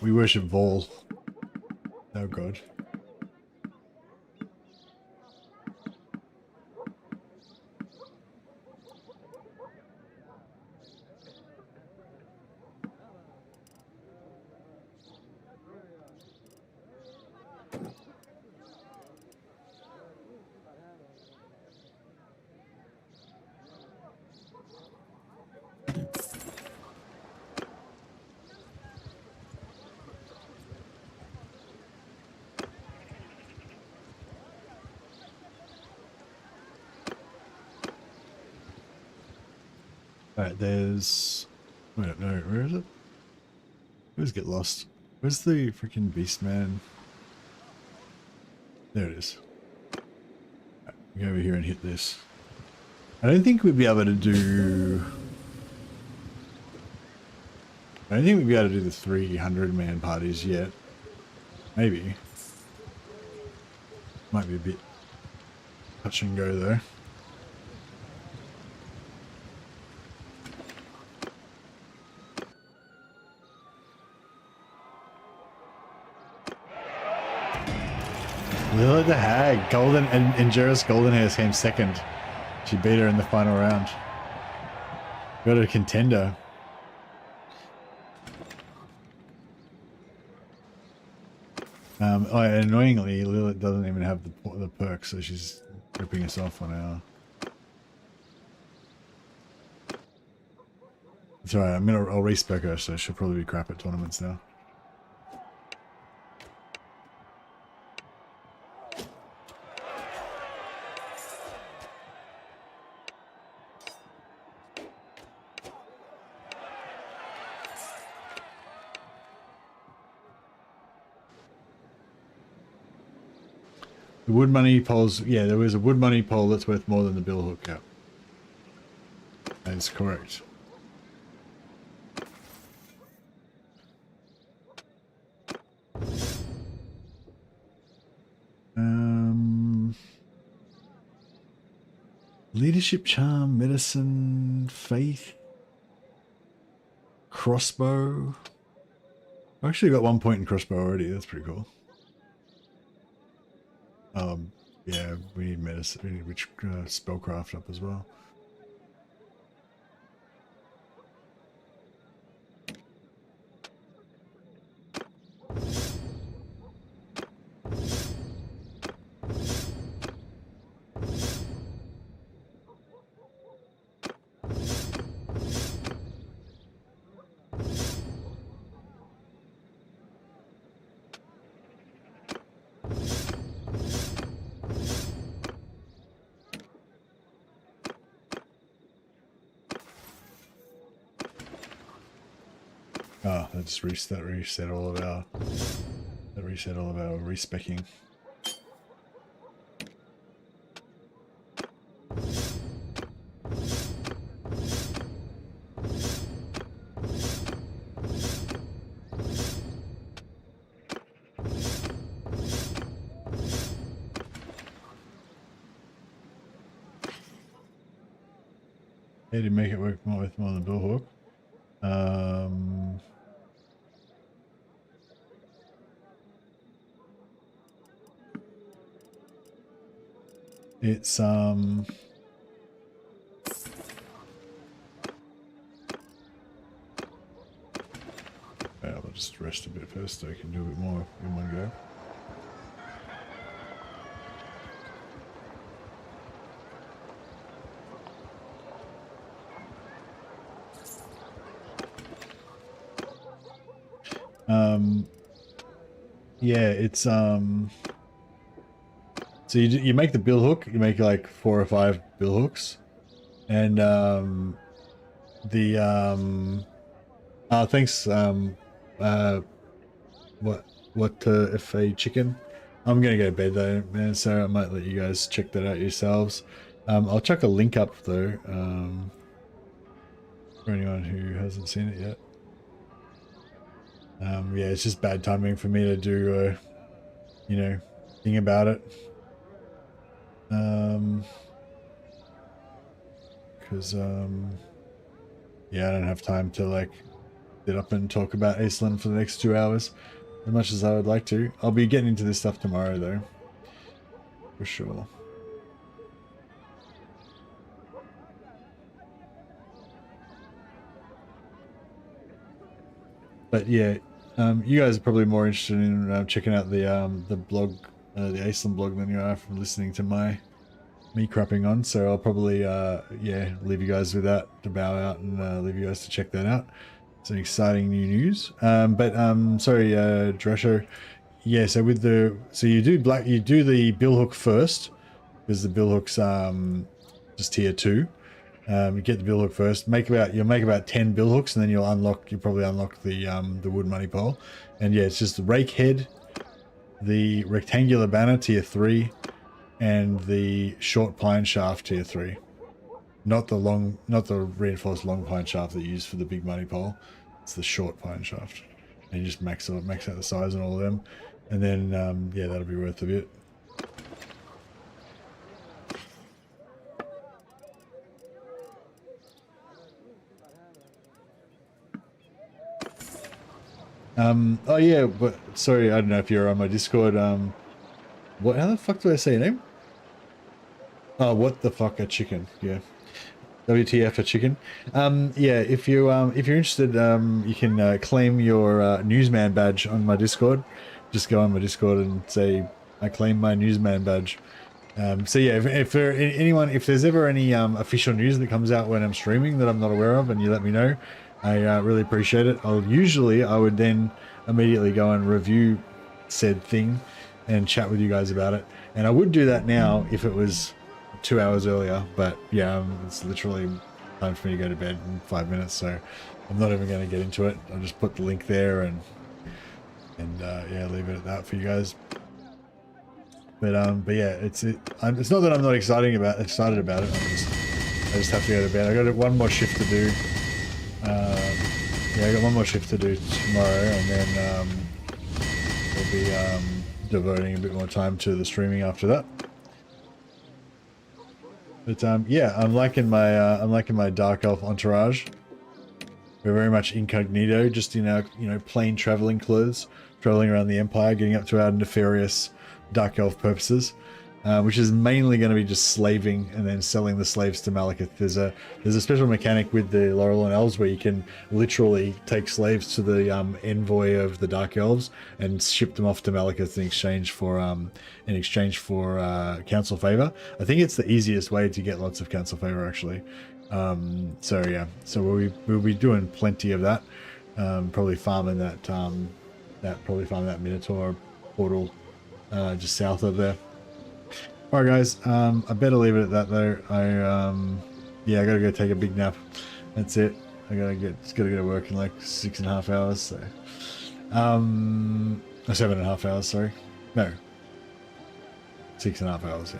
We worship Vol. Oh god. Alright, there's... Wait, no, where is it? I always get lost. Where's the freaking beast man? There it is. Right, go over here and hit this. I don't think we'd be able to do... I don't think we'd be able to do the 300-man parties yet. Maybe. Might be a bit touch and go though. Lilith the Hag, Golden and Ingeris Goldenhair came second. She beat her in the final round. Got a contender. Annoyingly, Lilith doesn't even have the perk, so she's ripping us off on our. It's alright. I'll respec her, so she'll probably be crap at tournaments now. The wood money polls, yeah, there was a wood money poll that's worth more than the bill hook cap. That is correct. Leadership, charm, medicine, faith, crossbow. I actually got 1 point in crossbow already. That's pretty cool. Yeah, we need medicine. We need spellcraft up as well. Oh, that just reset all of our respecking. They did make it work with more than Billhawk. It's yeah, I'll just rest a bit first so I can do a bit more in one go. Yeah, it's So you make the bill hook. You make like 4 or 5 bill hooks, and thanks if a chicken. I'm gonna go to bed though, man, so I might let you guys check that out yourselves. I'll chuck a link up though, for anyone who hasn't seen it yet. Yeah, it's just bad timing for me to do a, you know, thing about it. Because yeah, I don't have time to like sit up and talk about Iceland for the next 2 hours as much as I would like to. I'll be getting into this stuff tomorrow though, for sure. But yeah, you guys are probably more interested in checking out the blog, the Iceland blog, than you are from listening to me crapping on. So I'll probably yeah, leave you guys with that to bow out and leave you guys to check that out. Some exciting new news. Sorry, Drescher. Yeah, so with the you do the bill hook first, because the bill hook's just tier 2. You get the bill hook first. You'll make about 10 bill hooks, and then you'll probably unlock the wood money pole. And yeah, it's just the rake head, the rectangular banner tier 3, and the short pine shaft tier 3. Not the reinforced long pine shaft that you use for the big money pole. It's the short pine shaft. And you just max out the size on all of them, and then yeah, that'll be worth a bit. Oh yeah, but sorry, I don't know if you're on my Discord. How the fuck do I say your name? Oh, what the fuck, a chicken? Yeah, WTF a chicken. Yeah, if you're interested, you can claim your newsman badge on my Discord. Just go on my Discord and say I claim my newsman badge. So yeah, if there's ever any official news that comes out when I'm streaming that I'm not aware of, and you let me know, I really appreciate it. I would then immediately go and review said thing and chat with you guys about it. And I would do that now if it was 2 hours earlier, but yeah, it's literally time for me to go to bed in 5 minutes, so I'm not even going to get into it. I'll just put the link there and yeah, leave it at that for you guys. But yeah, it's not that I'm not excited about it. I just have to go to bed. I got one more shift to do. Yeah, I got one more shift to do tomorrow, and then we'll be devoting a bit more time to the streaming after that. But yeah, I'm liking my Dark Elf entourage. We're very much incognito, just in our plain traveling clothes, traveling around the Empire, getting up to our nefarious Dark Elf purposes, which is mainly going to be just slaving and then selling the slaves to Malekith. There's a special mechanic with the Laurelorn Elves where you can literally take slaves to the envoy of the Dark Elves and ship them off to Malekith in exchange for council favor. I think it's the easiest way to get lots of council favor, actually. So yeah, so we'll be doing plenty of that. Probably farming that Minotaur portal just south of there. Alright guys, I better leave it at that though. Yeah, I gotta go take a big nap. That's it. Gotta go to work in like 6.5 hours, so 7.5 hours, sorry. No. 6.5 hours,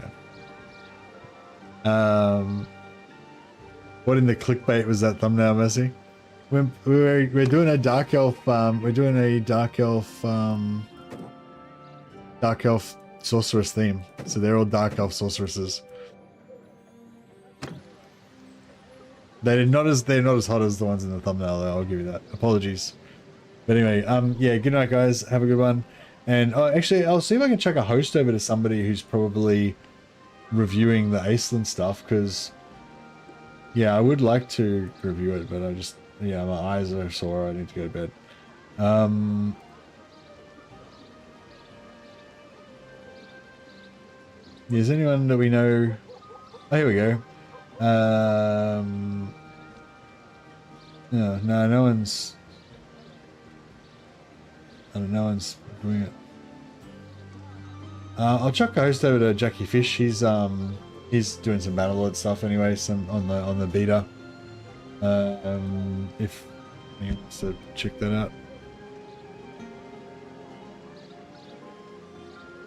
yeah. What in the clickbait was that thumbnail, Mercy? We're doing a Dark Elf, Dark Elf Sorceress theme. So they're all Dark Elf Sorceresses. They're not as hot as the ones in the thumbnail though, I'll give you that. Apologies. But anyway, yeah, good night guys, have a good one. And actually, I'll see if I can chuck a host over to somebody who's probably reviewing the Iceland stuff, because yeah, I would like to review it, but yeah, my eyes are sore, I need to go to bed. Is anyone that we know? Oh, here we go. No one's. No one's doing it. I'll chuck a host over to Jackie Fish. He's doing some Battlelord stuff anyway, some on the beta. If anyone wants to check that out.